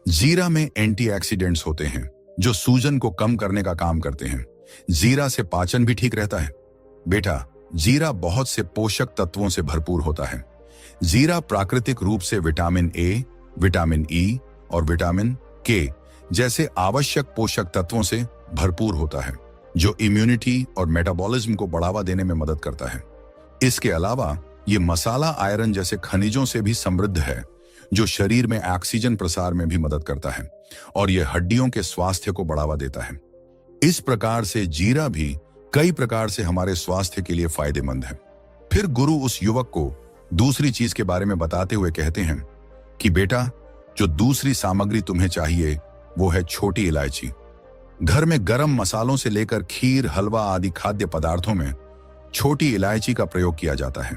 जीरा में एंटीऑक्सीडेंट्स होते हैं जो सूजन को कम करने का काम करते हैं। जीरा से पाचन भी ठीक रहता है। बेटा, जीरा बहुत से पोषक तत्वों से भरपूर होता है। जीरा प्राकृतिक रूप से विटामिन ए, विटामिन ई और विटामिन के जैसे आवश्यक पोषक तत्वों से भरपूर होता है जो इम्यूनिटी और मेटाबॉलिज्म को बढ़ावा देने में मदद करता है। इसके अलावा ये मसाला आयरन जैसे खनिजों से भी समृद्ध है जो शरीर में ऑक्सीजन प्रसार में भी मदद करता है और यह हड्डियों के स्वास्थ्य को बढ़ावा देता है। इस प्रकार से जीरा भी कई प्रकार से हमारे स्वास्थ्य के लिए फायदेमंद है। फिर गुरु उस युवक को दूसरी चीज के बारे में बताते हुए कहते हैं कि बेटा, जो दूसरी सामग्री तुम्हें चाहिए वो है छोटी इलायची। घर में गरम मसालों से लेकर खीर, हलवा आदि खाद्य पदार्थों में छोटी इलायची का प्रयोग किया जाता है।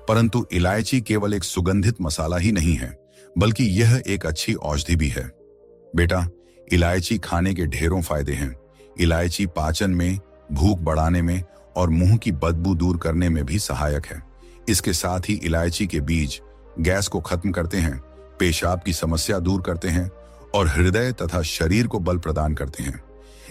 परंतु इलायची केवल एक सुगंधित मसाला ही नहीं है बल्कि यह एक अच्छी औषधि भी है। बेटा, इलायची खाने के ढेरों फायदे हैं। इलायची पाचन में, भूख बढ़ाने में और मुंह की बदबू दूर करने में भी सहायक है। इसके साथ ही इलायची के बीज गैस को खत्म करते हैं, पेशाब की समस्या दूर करते हैं और हृदय तथा शरीर को बल प्रदान करते हैं।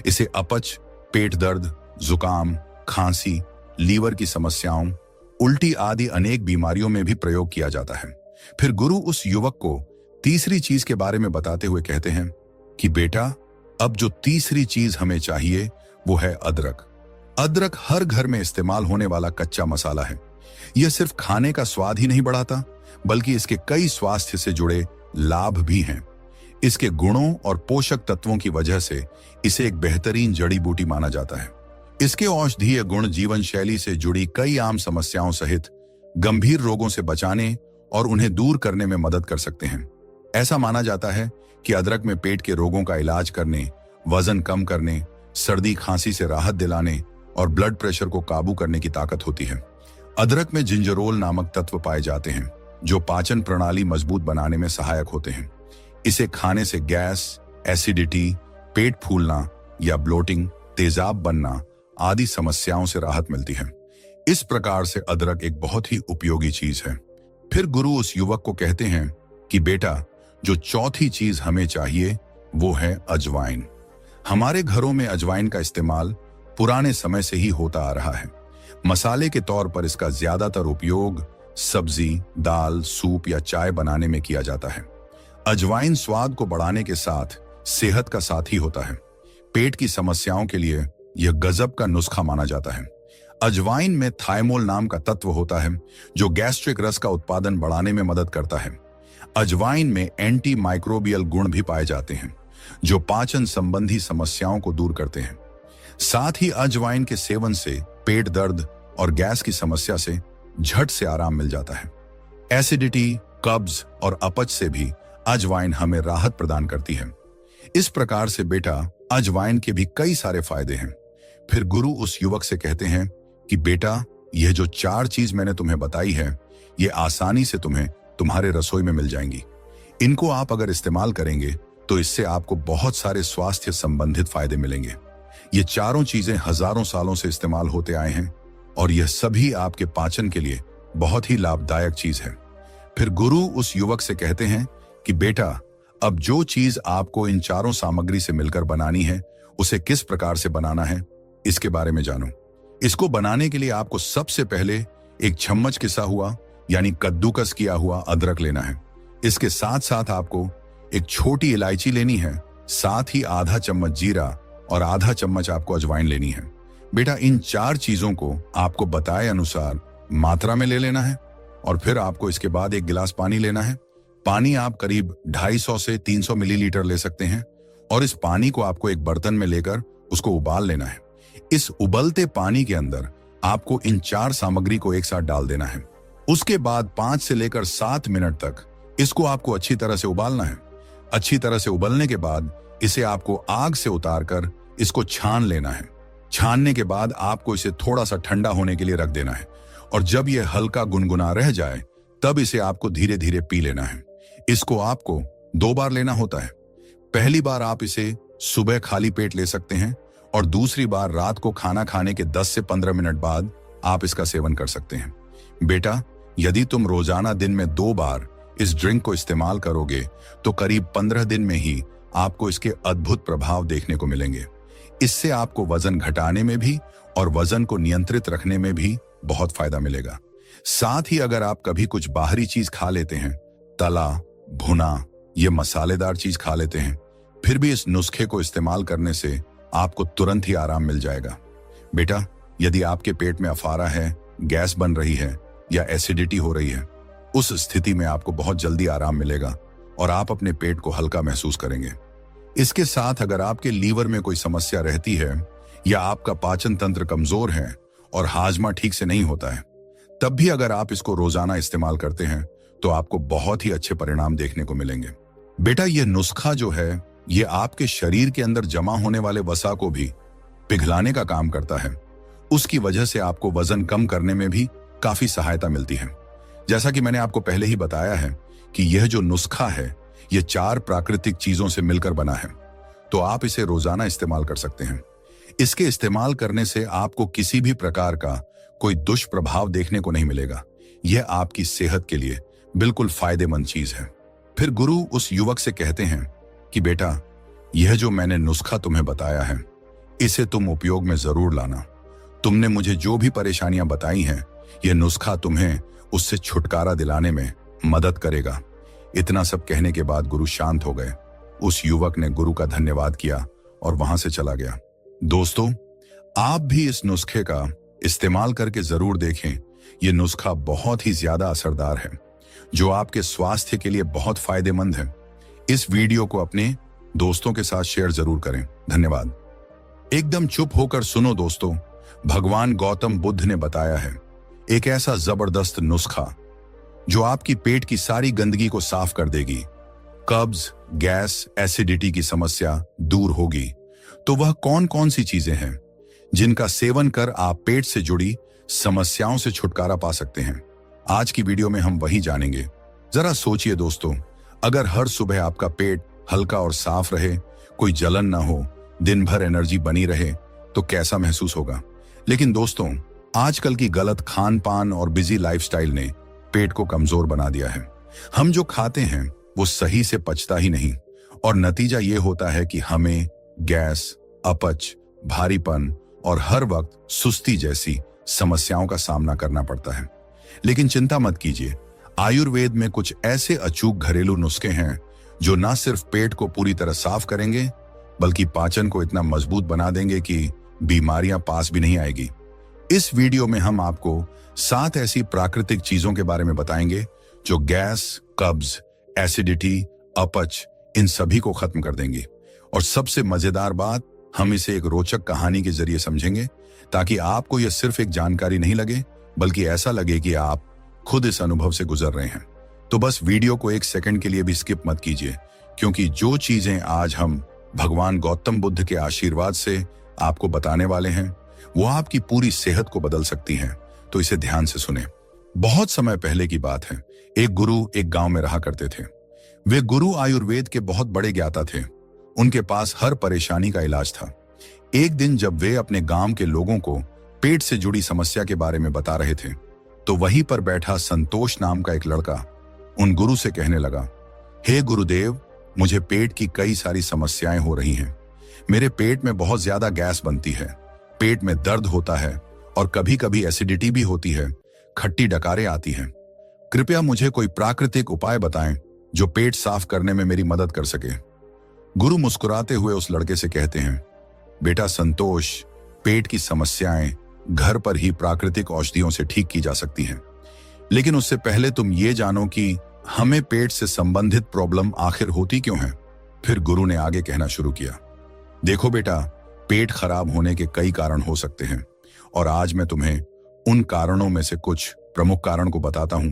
इसे अपच, पेट दर्द, जुकाम, खांसी, लीवर की समस्याओं, उल्टी आदि अनेक बीमारियों में भी प्रयोग किया जाता है। फिर गुरु उस युवक को तीसरी चीज के बारे में बताते हुए कहते हैं कि बेटा, अब जो तीसरी चीज हमें चाहिए वो है अदरक। अदरक हर घर में इस्तेमाल होने वाला कच्चा मसाला है। यह सिर्फ खाने का स्वाद ही नहीं बढ़ाता बल्कि इसके कई स्वास्थ्य से जुड़े लाभ भी हैं। इसके गुणों और पोषक तत्वों की वजह से इसे एक बेहतरीन जड़ी बूटी माना जाता है। इसके औषधीय गुण जीवन शैली से जुड़ी कई आम समस्याओं सहित गंभीर रोगों से बचाने और उन्हें दूर करने में मदद कर सकते हैं। ऐसा माना जाता है कि अदरक में पेट के रोगों का इलाज करने, वजन कम करने, सर्दी खांसी से राहत दिलाने और ब्लड प्रेशर को काबू करने की ताकत होती है। अदरक में जिंजरोल नामक तत्व पाए जाते हैं जो पाचन प्रणाली मजबूत बनाने में सहायक होते हैं। इसे खाने से गैस, एसिडिटी, पेट फूलना या ब्लोटिंग, तेजाब बनना आदि समस्याओं से राहत मिलती है। इस प्रकार से अदरक एक बहुत ही उपयोगी चीज है। फिर गुरु उस युवक को कहते हैं कि बेटा, जो चौथी चीज हमें चाहिए वो है अजवाइन। हमारे घरों में अजवाइन का इस्तेमाल पुराने समय से ही होता आ रहा है। मसाले के तौर पर इसका ज्यादातर उपयोग सब्जी, दाल, सूप या चाय बनाने में किया जाता है। अजवाइन स्वाद को बढ़ाने के साथ सेहत का साथी होता है। पेट की समस्याओं के लिए यह गजब का नुस्खा माना जाता है। अजवाइन में थाइमोल नाम का तत्व होता है जो गैस्ट्रिक रस का उत्पादन बढ़ाने में मदद करता है। अजवाइन में एंटी माइक्रोबियल गुण भी पाए जाते हैं जो पाचन संबंधी समस्याओं को दूर करते हैं। साथ ही अजवाइन के सेवन से पेट दर्द और गैस की समस्या से झट से आराम मिल जाता है। एसिडिटी, कब्ज और अपच से भी अजवाइन हमें राहत प्रदान करती है। इस प्रकार से बेटा, अजवाइन के भी कई सारे फायदे हैं। फिर गुरु उस युवक से कहते हैं कि बेटा, यह जो 4 चीज मैंने तुम्हें बताई है ये आसानी से तुम्हें तुम्हारे रसोई में मिल जाएंगी। इनको आप अगर इस्तेमाल करेंगे तो इससे आपको बहुत सारे स्वास्थ्य संबंधित फायदे मिलेंगे। ये चारों चीजें हजारों सालों से इस्तेमाल होते आए हैं और यह सभी आपके पाचन के लिए बहुत ही लाभदायक चीज है। फिर गुरु उस युवक से कहते हैं कि बेटा, अब जो चीज आपको इन चारों सामग्री से मिलकर बनानी है, उसे किस प्रकार से बनाना है, इसके बारे में जानो। इसको बनाने के लिए आपको सबसे पहले एक चम्मच किसा हुआ यानी कद्दूकस किया हुआ अदरक लेना है। इसके साथ साथ आपको एक छोटी इलायची लेनी है, साथ ही आधा चम्मच जीरा और आधा चम्मच आपको अजवाइन लेनी है। बेटा, इन 4 चीजों को आपको बताए अनुसार मात्रा में ले लेना है और फिर आपको इसके बाद एक गिलास पानी लेना है। पानी आप करीब 250 से 300 मिलीलीटर ले सकते हैं और इस पानी को आपको एक बर्तन में लेकर उसको उबाल लेना है। इस उबलते पानी के अंदर आपको इन 4 सामग्री को एक साथ डाल देना है। उसके बाद 5 से लेकर 7 मिनट तक इसको आपको अच्छी तरह से उबालना है। अच्छी तरह से उबलने के बाद इसे आपको आग से उतारकर इसको छान लेना है। छानने के बाद आपको इसे थोड़ा सा ठंडा होने के लिए रख देना है और जब यह हल्का गुनगुना रह जाए तब इसे आपको धीरे धीरे पी लेना है। इसको आपको 2 बार लेना होता है। पहली बार आप इसे सुबह खाली पेट ले सकते हैं और दूसरी बार रात को खाना खाने के 10 से 15 मिनट बाद आप इसका सेवन कर सकते हैं। बेटा, यदि तुम रोजाना दिन में 2 बार इस ड्रिंक को इस्तेमाल करोगे तो करीब 15 दिन में ही आपको इसके अद्भुत प्रभाव देखने को मिलेंगे। इससे आपको वजन घटाने में भी और वजन को नियंत्रित रखने में भी बहुत फायदा मिलेगा। साथ ही अगर आप कभी कुछ बाहरी चीज खा लेते हैं, तला भुना ये मसालेदार चीज खा लेते हैं, फिर भी इस नुस्खे को इस्तेमाल करने से आपको तुरंत ही आराम मिल जाएगा। बेटा, यदि आपके पेट में अफारा है, गैस बन रही है या एसिडिटी हो रही है, उस स्थिति में आपको बहुत जल्दी आराम मिलेगा और आप अपने पेट को हल्का महसूस करेंगे। इसके साथ अगर आपके लीवर में कोई समस्या रहती है या आपका पाचन तंत्र कमजोर है और हाजमा ठीक से नहीं होता है, तब भी अगर आप इसको रोजाना इस्तेमाल करते हैं तो आपको बहुत ही अच्छे परिणाम देखने को मिलेंगे। बेटा, यह नुस्खा जो है ये आपके शरीर के अंदर जमा होने वाले वसा को भी पिघलाने का काम करता है। उसकी वजह से आपको वजन कम करने में भी काफी सहायता मिलती है। जैसा कि मैंने आपको पहले ही बताया है कि यह जो नुस्खा है ये 4 प्राकृतिक चीजों से मिलकर बना है, तो आप इसे रोजाना इस्तेमाल कर सकते हैं। इसके इस्तेमाल करने से आपको किसी भी प्रकार का कोई दुष्प्रभाव देखने को नहीं मिलेगा। यह आपकी सेहत के लिए बिल्कुल फायदेमंद चीज है। फिर गुरु उस युवक से कहते हैं कि बेटा, यह जो मैंने नुस्खा तुम्हें बताया है, इसे तुम उपयोग में जरूर लाना। तुमने मुझे जो भी परेशानियां बताई हैं, यह नुस्खा तुम्हें उससे छुटकारा दिलाने में मदद करेगा। इतना सब कहने के बाद गुरु शांत हो गए। उस युवक ने गुरु का धन्यवाद किया और वहां से चला गया। दोस्तों, आप भी इस नुस्खे का इस्तेमाल करके जरूर देखें। यह नुस्खा बहुत ही ज्यादा असरदार है, जो आपके स्वास्थ्य के लिए बहुत फायदेमंद है। इस वीडियो को अपने दोस्तों के साथ शेयर जरूर करें। धन्यवाद। एकदम चुप होकर सुनो दोस्तों, भगवान गौतम बुद्ध ने बताया है एक ऐसा जबरदस्त नुस्खा जो आपकी पेट की सारी गंदगी को साफ कर देगी। कब्ज, गैस, एसिडिटी की समस्या दूर होगी। तो वह कौन कौन सी चीजें हैं जिनका सेवन कर आप पेट से जुड़ी समस्याओं से छुटकारा पा सकते हैं? आज की वीडियो में हम वही जानेंगे। जरा सोचिए दोस्तों, अगर हर सुबह आपका पेट हल्का और साफ रहे, कोई जलन ना हो, दिन भर एनर्जी बनी रहे, तो कैसा महसूस होगा। लेकिन दोस्तों, आजकल की गलत खान पान और बिजी लाइफस्टाइल ने पेट को कमजोर बना दिया है। हम जो खाते हैं वो सही से पचता ही नहीं और नतीजा ये होता है कि हमें गैस, अपच, भारीपन और हर वक्त सुस्ती जैसी समस्याओं का सामना करना पड़ता है। लेकिन चिंता मत कीजिए, आयुर्वेद में कुछ ऐसे अचूक घरेलू नुस्खे हैं जो न सिर्फ पेट को पूरी तरह साफ करेंगे बल्कि पाचन को इतना मजबूत बना देंगे कि बीमारियां पास भी नहीं आएगी। इस वीडियो में हम आपको 7 ऐसी प्राकृतिक चीजों के बारे में बताएंगे जो गैस, कब्ज, एसिडिटी, अपच इन सभी को खत्म कर देंगी। और सबसे मजेदार बात, हम इसे एक रोचक कहानी के जरिए समझेंगे ताकि आपको यह सिर्फ एक जानकारी नहीं लगे बल्कि ऐसा लगे कि आप खुद इस अनुभव से गुजर रहे हैं। तो बस वीडियो को 1 सेकंड के लिए भी स्किप मत कीजिए, क्योंकि जो चीजें आज हम भगवान गौतम बुद्ध के आशीर्वाद से आपको बताने वाले हैं वो आपकी पूरी सेहत को बदल सकती हैं। तो इसे ध्यान से सुने। बहुत समय पहले की बात है, एक गुरु एक गांव में रहा करते थे। वे गुरु आयुर्वेद के बहुत बड़े ज्ञाता थे। उनके पास हर परेशानी का इलाज था। एक दिन जब वे अपने गांव के लोगों को पेट से जुड़ी समस्या के बारे में बता रहे थे, तो वहीं पर बैठा संतोष नाम का एक लड़का उन गुरु से कहने लगा, हे गुरुदेव, मुझे पेट की कई सारी समस्याएं हो रही हैं। मेरे पेट में बहुत ज्यादा गैस बनती है, पेट में दर्द होता है और कभी कभी एसिडिटी भी होती है, खट्टी डकारें आती हैं। कृपया मुझे कोई प्राकृतिक उपाय बताएं जो पेट साफ करने में मेरी मदद कर सके। गुरु मुस्कुराते हुए उस लड़के से कहते हैं, बेटा संतोष, पेट की समस्याएं घर पर ही प्राकृतिक औषधियों से ठीक की जा सकती हैं, लेकिन उससे पहले तुम ये जानो कि हमें पेट से संबंधित प्रॉब्लम आखिर होती क्यों है। फिर गुरु ने आगे कहना शुरू किया, देखो बेटा, पेट खराब होने के कई कारण हो सकते हैं और आज मैं तुम्हें उन कारणों में से कुछ प्रमुख कारण को बताता हूं,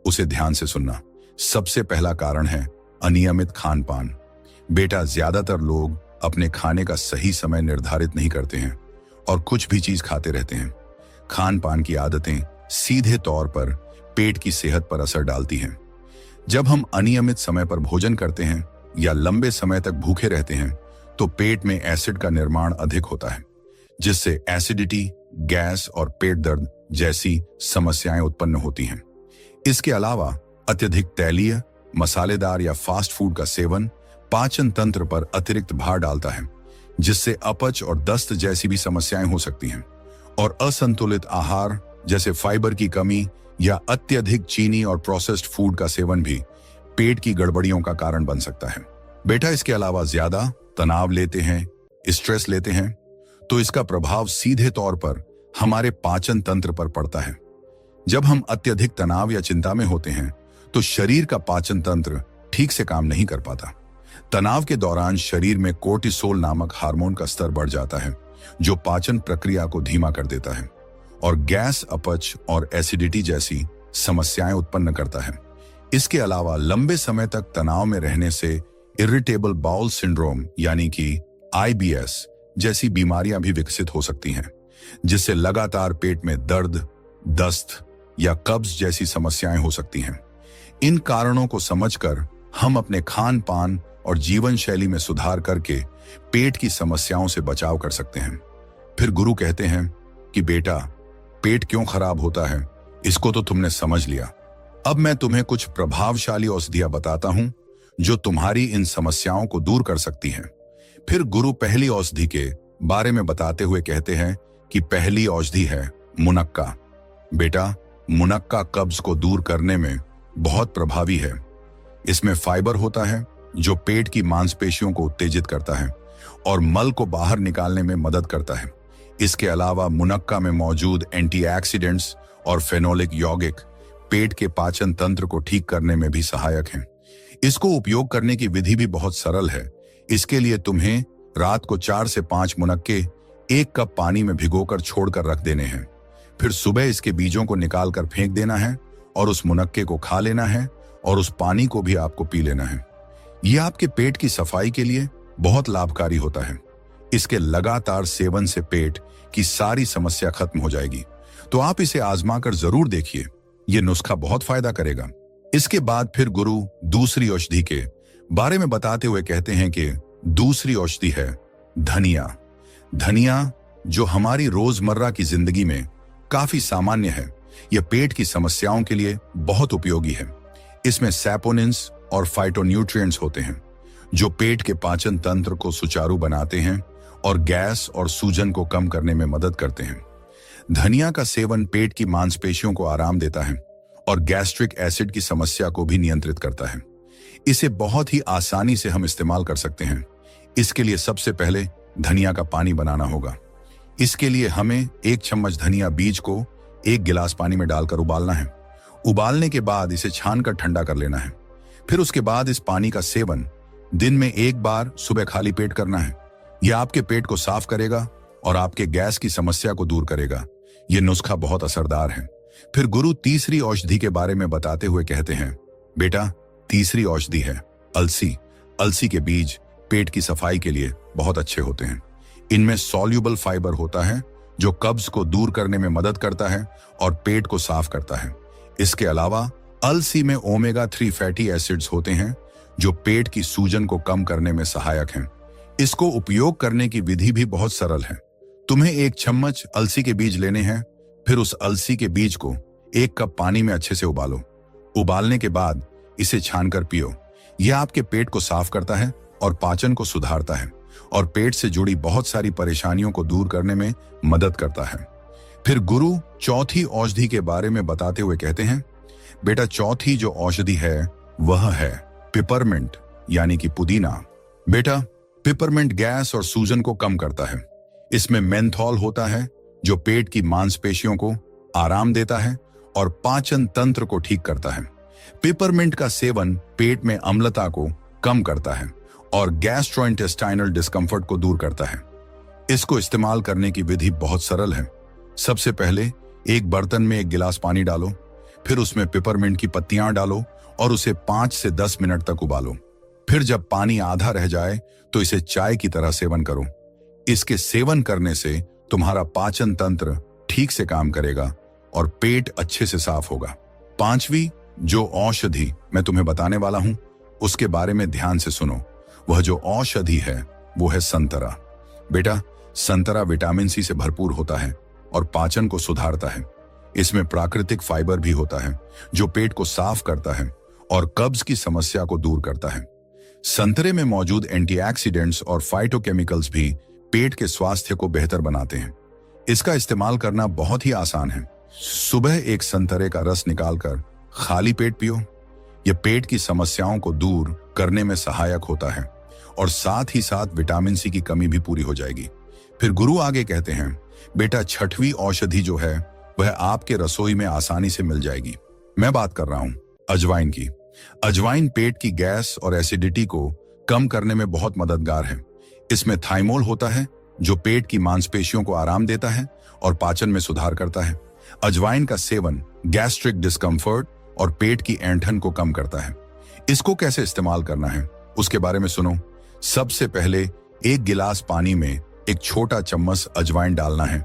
उसे ध्यान से सुनना। सबसे पहला कारण है अनियमित खान पान। बेटा, ज्यादातर लोग अपने खाने का सही समय निर्धारित नहीं करते हैं और कुछ भी चीज खाते रहते हैं। खान पान की आदतें सीधे तौर पर पेट की सेहत पर असर डालती हैं। जब हम अनियमित समय पर भोजन करते हैं या लंबे समय तक भूखे रहते हैं तो पेट में एसिड का निर्माण अधिक होता है, जिससे एसिडिटी, गैस और पेट दर्द जैसी समस्याएं उत्पन्न होती हैं। इसके अलावा अत्यधिक तैलीय, मसालेदार या फास्ट फूड का सेवन पाचन तंत्र पर अतिरिक्त भार डालता है, जिससे अपच और दस्त जैसी भी समस्याएं हो सकती हैं। और असंतुलित आहार जैसे फाइबर की कमी या अत्यधिक चीनी और प्रोसेस्ड फूड का सेवन भी पेट की गड़बड़ियों का कारण बन सकता है। बेटा, इसके अलावा ज्यादा तनाव लेते हैं, स्ट्रेस लेते हैं, तो इसका प्रभाव सीधे तौर पर हमारे पाचन तंत्र पर पड़ता है। जब हम अत्यधिक तनाव या चिंता में होते हैं तो शरीर का पाचन तंत्र ठीक से काम नहीं कर पाता। तनाव के दौरान शरीर में कोर्टिसोल नामक हार्मोन का स्तर बढ़ जाता है, जो पाचन प्रक्रिया को धीमा कर देता है और गैस, अपच और एसिडिटी जैसी समस्याएं उत्पन्न करता है। इसके अलावा लंबे समय तक तनाव में रहने से इरिटेबल बाउल सिंड्रोम यानी कि IBS जैसी बीमारियां भी विकसित हो सकती हैं, जिससे लगातार पेट में दर्द, दस्त या कब्ज जैसी समस्याएं हो सकती हैं। इन कारणों को समझकर हम अपने खान पान और जीवन शैली में सुधार करके पेट की समस्याओं से बचाव कर सकते हैं। फिर गुरु कहते हैं कि बेटा, पेट क्यों खराब होता है इसको तो तुमने समझ लिया। अब मैं तुम्हें कुछ प्रभावशाली औषधियां बताता हूं जो तुम्हारी इन समस्याओं को दूर कर सकती हैं। फिर गुरु पहली औषधि के बारे में बताते हुए कहते हैं कि पहली औषधि है मुनक्का। बेटा, मुनक्का कब्ज को दूर करने में बहुत प्रभावी है। इसमें फाइबर होता है जो पेट की मांसपेशियों को उत्तेजित करता है और मल को बाहर निकालने में मदद करता है। इसके अलावा मुनक्का में मौजूद एंटीऑक्सीडेंट्स और फेनोलिक यौगिक पेट के पाचन तंत्र को ठीक करने में भी सहायक हैं। इसको उपयोग करने की विधि भी बहुत सरल है। इसके लिए तुम्हें रात को 4 से 5 मुनक्के 1 कप पानी में भिगोकर छोड़कर रख देने हैं। फिर सुबह इसके बीजों को निकालकर फेंक देना है और उस मुनक्के को खा लेना है और उस पानी को भी आपको पी लेना है। यह आपके पेट की सफाई के लिए बहुत लाभकारी होता है। इसके लगातार सेवन से पेट की सारी समस्या खत्म हो जाएगी। तो आप इसे आजमाकर जरूर देखिए, यह नुस्खा बहुत फायदा करेगा। इसके बाद फिर गुरु दूसरी औषधि के बारे में बताते हुए कहते हैं कि दूसरी औषधि है धनिया। धनिया जो हमारी रोजमर्रा की जिंदगी में काफी सामान्य है, यह पेट की समस्याओं के लिए बहुत उपयोगी है। इसमें सैपोनिन्स और फाइटोन्यूट्रिएंट्स होते हैं जो पेट के पाचन तंत्र को सुचारू बनाते हैं और गैस और सूजन को कम करने में मदद करते हैं। धनिया का सेवन पेट की मांसपेशियों को आराम देता है और गैस्ट्रिक एसिड की समस्या को भी नियंत्रित करता है। इसे बहुत ही आसानी से हम इस्तेमाल कर सकते हैं। इसके लिए सबसे पहले धनिया का पानी बनाना होगा। इसके लिए हमें 1 चम्मच धनिया बीज को 1 गिलास पानी में डालकर उबालना है। उबालने के बाद इसे छानकर ठंडा कर लेना है। फिर उसके बाद इस पानी का सेवन दिन में 1 बार सुबह खाली पेट करना है। यह आपके पेट को साफ करेगा और आपके गैस की समस्या को दूर करेगा। यह नुस्खा बहुत असरदार है। फिर गुरु तीसरी औषधि के बारे में बताते हुए कहते हैं, बेटा, तीसरी औषधि है अलसी। अलसी के बीज पेट की सफाई के लिए बहुत अच्छे होते हैं। इनमें सॉल्युबल फाइबर होता है जो कब्ज को दूर करने में मदद करता है और पेट को साफ करता है। इसके अलावा अलसी में ओमेगा 3 फैटी एसिड्स होते हैं जो पेट की सूजन को कम करने में सहायक हैं। इसको उपयोग करने की विधि भी बहुत सरल है। तुम्हें 1 चम्मच अलसी के बीज लेने हैं। फिर उस अलसी के बीज को 1 कप पानी में अच्छे से उबालो। उबालने के बाद इसे छानकर पियो। यह आपके पेट को साफ करता है और पाचन को सुधारता है और पेट से जुड़ी बहुत सारी परेशानियों को दूर करने में मदद करता है। फिर गुरु चौथी औषधि के बारे में बताते हुए कहते हैं, बेटा चौथी जो औषधि है वह है पिपरमिंट यानी कि पुदीना। बेटा पिपरमिंट गैस और सूजन को कम करता है। इसमें मेंथॉल होता है जो पेट की मांसपेशियों को आराम देता है और पाचन तंत्र को ठीक करता है। पिपरमिंट का सेवन पेट में अम्लता को कम करता है और गैस्ट्रोइंटेस्टाइनल डिस्कम्फर्ट को दूर करता है। इसको इस्तेमाल करने की विधि बहुत सरल है। सबसे पहले एक बर्तन में 1 गिलास पानी डालो, फिर उसमें पिपरमिंट की पत्तियां डालो और उसे 5 से 10 मिनट तक उबालो। फिर जब पानी आधा रह जाए तो इसे चाय की तरह सेवन करो। इसके सेवन करने से तुम्हारा पाचन तंत्र ठीक से काम करेगा और पेट अच्छे से साफ होगा। 5वीं जो औषधि मैं तुम्हें बताने वाला हूं उसके बारे में ध्यान से सुनो। वह जो औषधि है वो है संतरा। बेटा संतरा विटामिन सी से भरपूर होता है और पाचन को सुधारता है। इसमें प्राकृतिक फाइबर भी होता है जो पेट को साफ करता है और कब्ज की समस्या को दूर करता है। संतरे में मौजूद एंटीऑक्सीडेंट्स और फाइटोकेमिकल्स भी पेट के स्वास्थ्य को बेहतर बनाते हैं। इसका इस्तेमाल करना बहुत ही आसान है। सुबह एक संतरे का रस निकालकर खाली पेट पियो। यह पेट की समस्याओं को दूर करने में सहायक होता है और साथ ही साथ विटामिन सी की कमी भी पूरी हो जाएगी। फिर गुरु आगे कहते हैं, बेटा 6वीं औषधि जो है वह आपके रसोई में आसानी से मिल जाएगी। मैं बात कर रहा हूं अजवाइन की। अजवाइन पेट की गैस और एसिडिटी को कम करने में बहुत मददगार है। इसमें थाइमोल होता है जो पेट की मांसपेशियों को आराम देता है और पाचन में सुधार करता है। अजवाइन का सेवन गैस्ट्रिक डिस्कम्फर्ट और पेट की ऐंठन को कम करता है। इसको कैसे इस्तेमाल करना है उसके बारे में सुनो। सबसे पहले 1 गिलास पानी में 1 छोटा चम्मच अजवाइन डालना है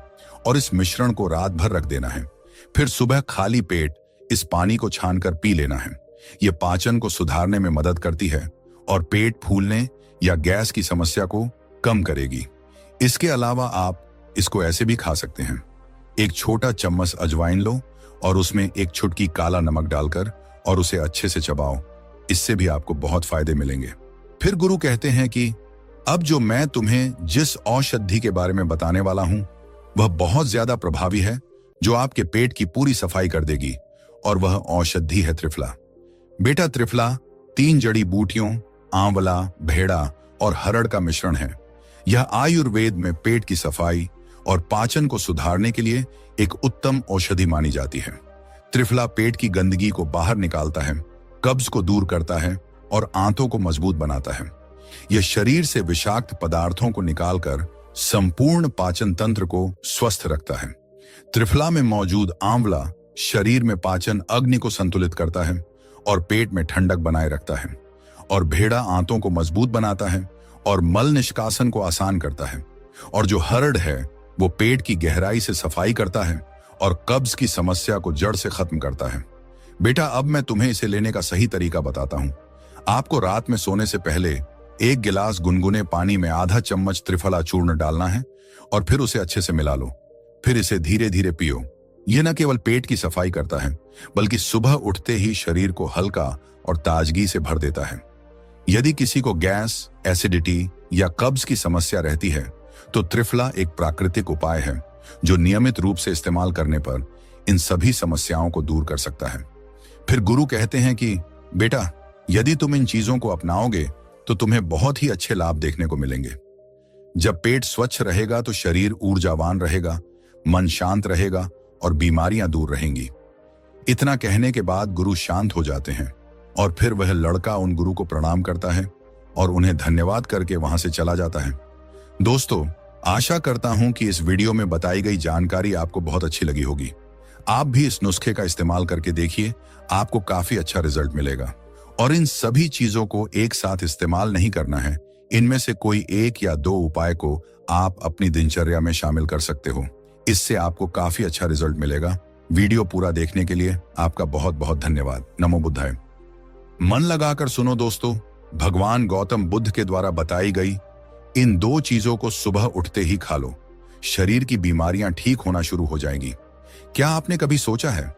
और इस मिश्रण को रात भर रख देना है। फिर सुबह खाली पेट इस पानी को छानकर पी लेना है। यह पाचन को सुधारने में मदद करती है और पेट फूलने या गैस की समस्या को कम करेगी। इसके अलावा आप इसको ऐसे भी खा सकते हैं। 1 छोटा चम्मच अजवाइन लो और उसमें 1 चुटकी काला नमक डालकर और उसे अच्छे से चबाओ। इससे भी आपको बहुत फायदे मिलेंगे। फिर गुरु कहते हैं कि अब जो मैं तुम्हें जिस औषधि के बारे में बताने वाला हूं वह बहुत ज्यादा प्रभावी है जो आपके पेट की पूरी सफाई कर देगी और वह औषधि है त्रिफला। बेटा त्रिफला 3 जड़ी बूटियों आंवला, भेड़ा और हरड़ का मिश्रण है। यह आयुर्वेद में पेट की सफाई और पाचन को सुधारने के लिए एक उत्तम औषधि मानी जाती है। त्रिफला पेट की गंदगी को बाहर निकालता है, कब्ज को दूर करता है और आंतों को मजबूत बनाता है। यह शरीर से विषाक्त पदार्थों को निकालकर संपूर्ण पाचन तंत्र को स्वस्थ रखता है। त्रिफला में मौजूद आंवला शरीर में पाचन अग्नि को संतुलित करता है और पेट में ठंडक बनाए रखता है और भेड़ा आंतों को मजबूत बनाता है और मल निष्कासन को आसान करता है और जो हरड़ है वो पेट की गहराई से सफाई करता है और कब्ज की समस्या को जड़ से खत्म करता है। बेटा अब मैं तुम्हें इसे लेने का सही तरीका बताता हूं। आपको रात में सोने से पहले 1 गिलास गुनगुने पानी में आधा चम्मच त्रिफला चूर्ण डालना है और फिर उसे अच्छे से मिला लो। फिर इसे धीरे धीरे पियो। यह न केवल पेट की सफाई करता है बल्कि सुबह उठते ही शरीर को हल्का और ताजगी से भर देता है। यदि किसी को गैस, एसिडिटी या कब्ज की समस्या रहती है तो त्रिफला एक प्राकृतिक उपाय है जो नियमित रूप से इस्तेमाल करने पर इन सभी समस्याओं को दूर कर सकता है। फिर गुरु कहते हैं कि बेटा यदि तुम इन चीजों को अपनाओगे तो तुम्हें बहुत ही अच्छे लाभ देखने को मिलेंगे। जब पेट स्वच्छ रहेगा तो शरीर ऊर्जावान रहेगा, मन शांत रहेगा और बीमारियां दूर रहेंगी। इतना कहने के बाद गुरु शांत हो जाते हैं और फिर वह लड़का उन गुरु को प्रणाम करता है और उन्हें धन्यवाद करके वहां से चला जाता है। दोस्तों, आशा करता हूं कि इस वीडियो में बताई गई जानकारी आपको बहुत अच्छी लगी होगी। आप भी इस नुस्खे का इस्तेमाल करके देखिए, आपको काफी अच्छा रिजल्ट मिलेगा। और इन सभी चीजों को एक साथ इस्तेमाल नहीं करना है। इनमें से कोई 1 या 2 उपाय को आप अपनी दिनचर्या में शामिल कर सकते हो। इससे आपको काफी अच्छा रिजल्ट मिलेगा। वीडियो पूरा देखने के लिए आपका बहुत बहुत धन्यवाद। नमो बुद्धाय। मन लगाकर सुनो दोस्तों, भगवान गौतम बुद्ध के द्वारा बताई गई इन 2 चीजों को सुबह उठते ही खा लो। शरीर की बीमारियां ठीक होना शुरू हो जाएंगी। क्या आपने कभी सोचा है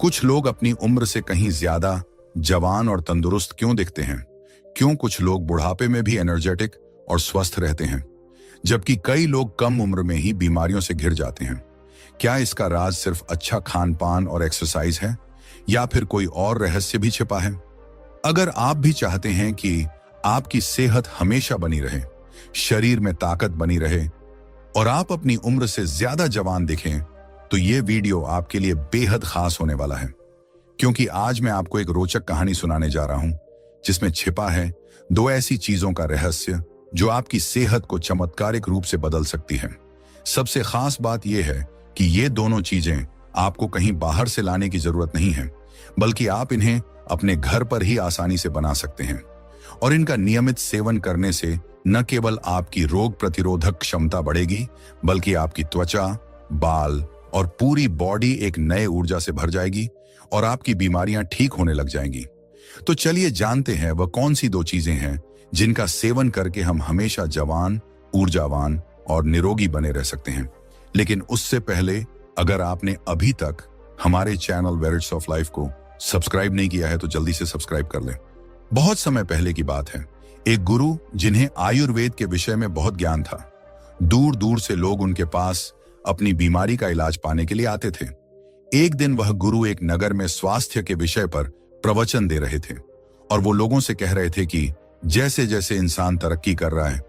कुछ लोग अपनी उम्र से कहीं ज्यादा जवान और तंदुरुस्त क्यों दिखते हैं? क्यों कुछ लोग बुढ़ापे में भी एनर्जेटिक और स्वस्थ रहते हैं, जबकि कई लोग कम उम्र में ही बीमारियों से घिर जाते हैं? क्या इसका राज सिर्फ अच्छा खान पान और एक्सरसाइज है, या फिर कोई और रहस्य भी छिपा है? अगर आप भी चाहते हैं कि आपकी सेहत हमेशा बनी रहे, शरीर में ताकत बनी रहे और आप अपनी उम्र से ज्यादा जवान दिखें, तो ये वीडियो आपके लिए बेहद खास होने वाला है। क्योंकि आज मैं आपको एक रोचक कहानी सुनाने जा रहा हूं, जिसमें छिपा है दो ऐसी चीजों का रहस्य जो आपकी सेहत को चमत्कारिक रूप से बदल सकती है। सबसे खास बात यह है कि ये दोनों चीजें आपको कहीं बाहर से लाने की जरूरत नहीं है, बल्कि आप इन्हें अपने घर पर ही आसानी से बना सकते हैं। और इनका नियमित सेवन करने से न केवल आपकी रोग प्रतिरोधक क्षमता बढ़ेगी, बल्कि आपकी त्वचा, बाल और पूरी बॉडी एक नए ऊर्जा से भर जाएगी और आपकी बीमारियां ठीक होने लग जाएंगी। तो चलिए जानते हैं वह कौन सी दो चीजें हैं जिनका सेवन करके हम हमेशा जवान, ऊर्जावान और निरोगी बने रह सकते हैं। लेकिन उससे पहले, अगर आपने अभी तक हमारे चैनल वेरिट्स ऑफ लाइफ को सब्सक्राइब नहीं किया है तो जल्दी से सब्सक्राइब कर लें। बहुत समय पहले की बात है, एक गुरु जिन्हें आयुर्वेद के विषय में बहुत ज्ञान था, दूर दूर से लोग उनके पास अपनी बीमारी का इलाज पाने के लिए आते थे। एक दिन वह गुरु एक नगर में स्वास्थ्य के विषय पर प्रवचन दे रहे थे और वो लोगों से कह रहे थे कि जैसे जैसे इंसान तरक्की कर रहा है,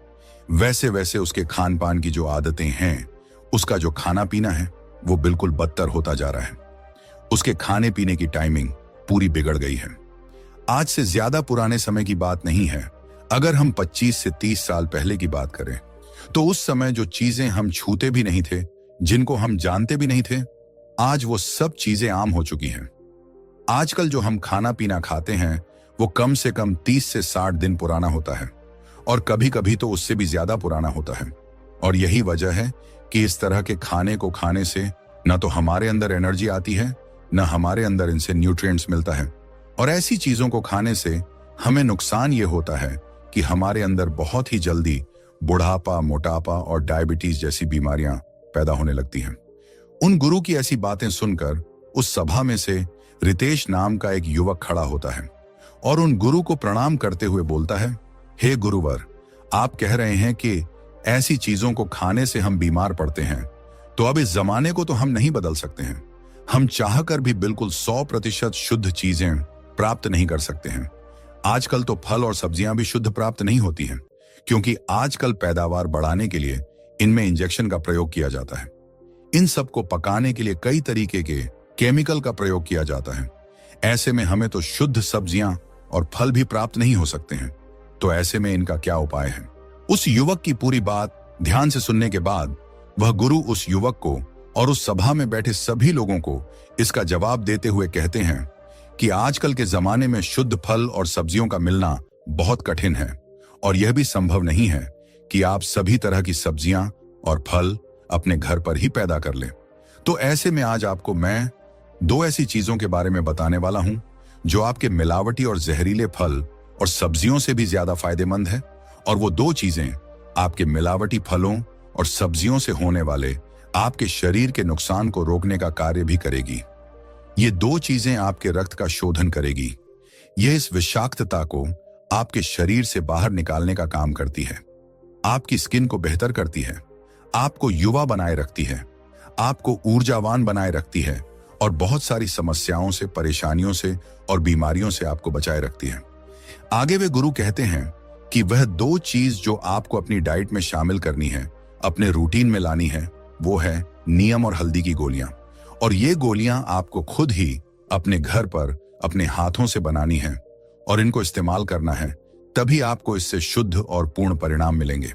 वैसे वैसे उसके खान पान की जो आदतें हैं, उसका जो खाना पीना है, वो बिल्कुल बदतर होता जा रहा है। उसके खाने पीने की टाइमिंग पूरी बिगड़ गई है। आज से ज्यादा पुराने समय की बात नहीं है। अगर हम 25 से 30 साल पहले की बात करें, तो उस समय जो चीजें हम छूते भी नहीं थे, जिनको हम जानते भी नहीं थे, आज वो सब चीजें आम हो चुकी हैं। आजकल जो हम खाना पीना खाते हैं, वो कम से कम 30 से 60 दिन पुराना होता है और कभी कभी तो उससे भी ज्यादा पुराना होता है। और यही वजह है कि इस तरह के खाने को खाने से न तो हमारे अंदर एनर्जी आती है, न हमारे अंदर इनसे न्यूट्रिएंट्स मिलता है। और ऐसी चीजों को खाने से हमें नुकसान ये होता है कि हमारे अंदर बहुत ही जल्दी बुढ़ापा, मोटापा और डायबिटीज जैसी बीमारियां पैदा होने लगती हैं। उन गुरु की ऐसी बातें सुनकर उस सभा में से रितेश नाम का एक युवक खड़ा होता है और उन गुरु को प्रणाम करते हुए बोलता है, हे गुरुवर, आप कह रहे हैं कि ऐसी चीजों को खाने से हम बीमार पड़ते हैं, तो अब इस जमाने को तो हम नहीं बदल सकते हैं। हम चाहकर भी बिल्कुल 100% शुद्ध चीजें प्राप्त नहीं कर सकते हैं। आजकल तो फल और सब्जियां भी शुद्ध प्राप्त नहीं होती हैं, क्योंकि आजकल पैदावार बढ़ाने के लिए इनमें इंजेक्शन का प्रयोग किया जाता है। इन सब को पकाने के लिए कई तरीके के केमिकल का प्रयोग किया जाता है। ऐसे में हमें तो शुद्ध सब्जियां और फल भी प्राप्त नहीं हो सकते हैं। तो ऐसे में इनका क्या उपाय है? उस युवक की पूरी बात ध्यान से सुनने के बाद वह गुरु उस युवक को और उस सभा में बैठे सभी लोगों को इसका जवाब देते हुए कहते हैं कि आजकल के जमाने में शुद्ध फल और सब्जियों का मिलना बहुत कठिन है और यह भी संभव नहीं है कि आप सभी तरह की सब्जियां और फल अपने घर पर ही पैदा कर लें। तो ऐसे में आज आपको मैं दो ऐसी चीजों के बारे में बताने वाला हूं जो आपके मिलावटी और जहरीले फल और सब्जियों से भी ज्यादा फायदेमंद है। और वो दो चीजें आपके मिलावटी फलों और सब्जियों से होने वाले आपके शरीर के नुकसान को रोकने का कार्य भी करेगी। ये दो चीजें आपके रक्त का शोधन करेगी। यह इस विषाक्तता को आपके शरीर से बाहर निकालने का काम करती है, आपकी स्किन को बेहतर करती है, आपको युवा बनाए रखती है, आपको ऊर्जावान बनाए रखती है और बहुत सारी समस्याओं से, परेशानियों से और बीमारियों से आपको बचाए रखती है। आगे वे गुरु कहते हैं कि वह दो चीज जो आपको अपनी डाइट में शामिल करनी है, अपने रूटीन में लानी है, वो है नीम और हल्दी की गोलियां। और ये गोलियां आपको खुद ही अपने घर पर अपने हाथों से बनानी है और इनको इस्तेमाल करना है, तभी आपको इससे शुद्ध और पूर्ण परिणाम मिलेंगे।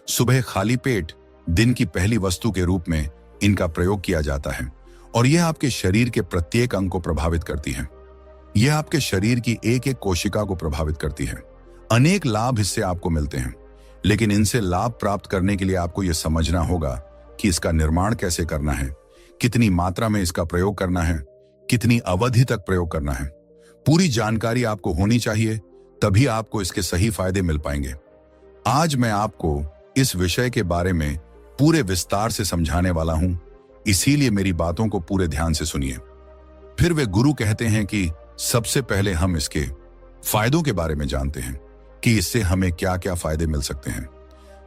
सुबह खाली पेट दिन की पहली वस्तु के रूप में इनका प्रयोग किया जाता है और यह आपके शरीर के प्रत्येक अंग को प्रभावित करती है। यह आपके शरीर की एक एक कोशिका को प्रभावित करती है। अनेक लाभ इससे आपको मिलते हैं, लेकिन इनसे लाभ प्राप्त करने के लिए आपको यह समझना होगा कि इसका निर्माण कैसे करना है, कितनी मात्रा में इसका प्रयोग करना है, कितनी अवधि तक प्रयोग करना है। पूरी जानकारी आपको होनी चाहिए, तभी आपको इसके सही फायदे मिल पाएंगे। आज मैं आपको इस विषय के बारे में पूरे विस्तार से समझाने वाला हूं, इसीलिए मेरी बातों को पूरे ध्यान से सुनिए। फिर वे गुरु कहते हैं कि सबसे पहले हम इसके फायदों के बारे में जानते हैं कि इससे हमें क्या क्या फायदे मिल सकते हैं।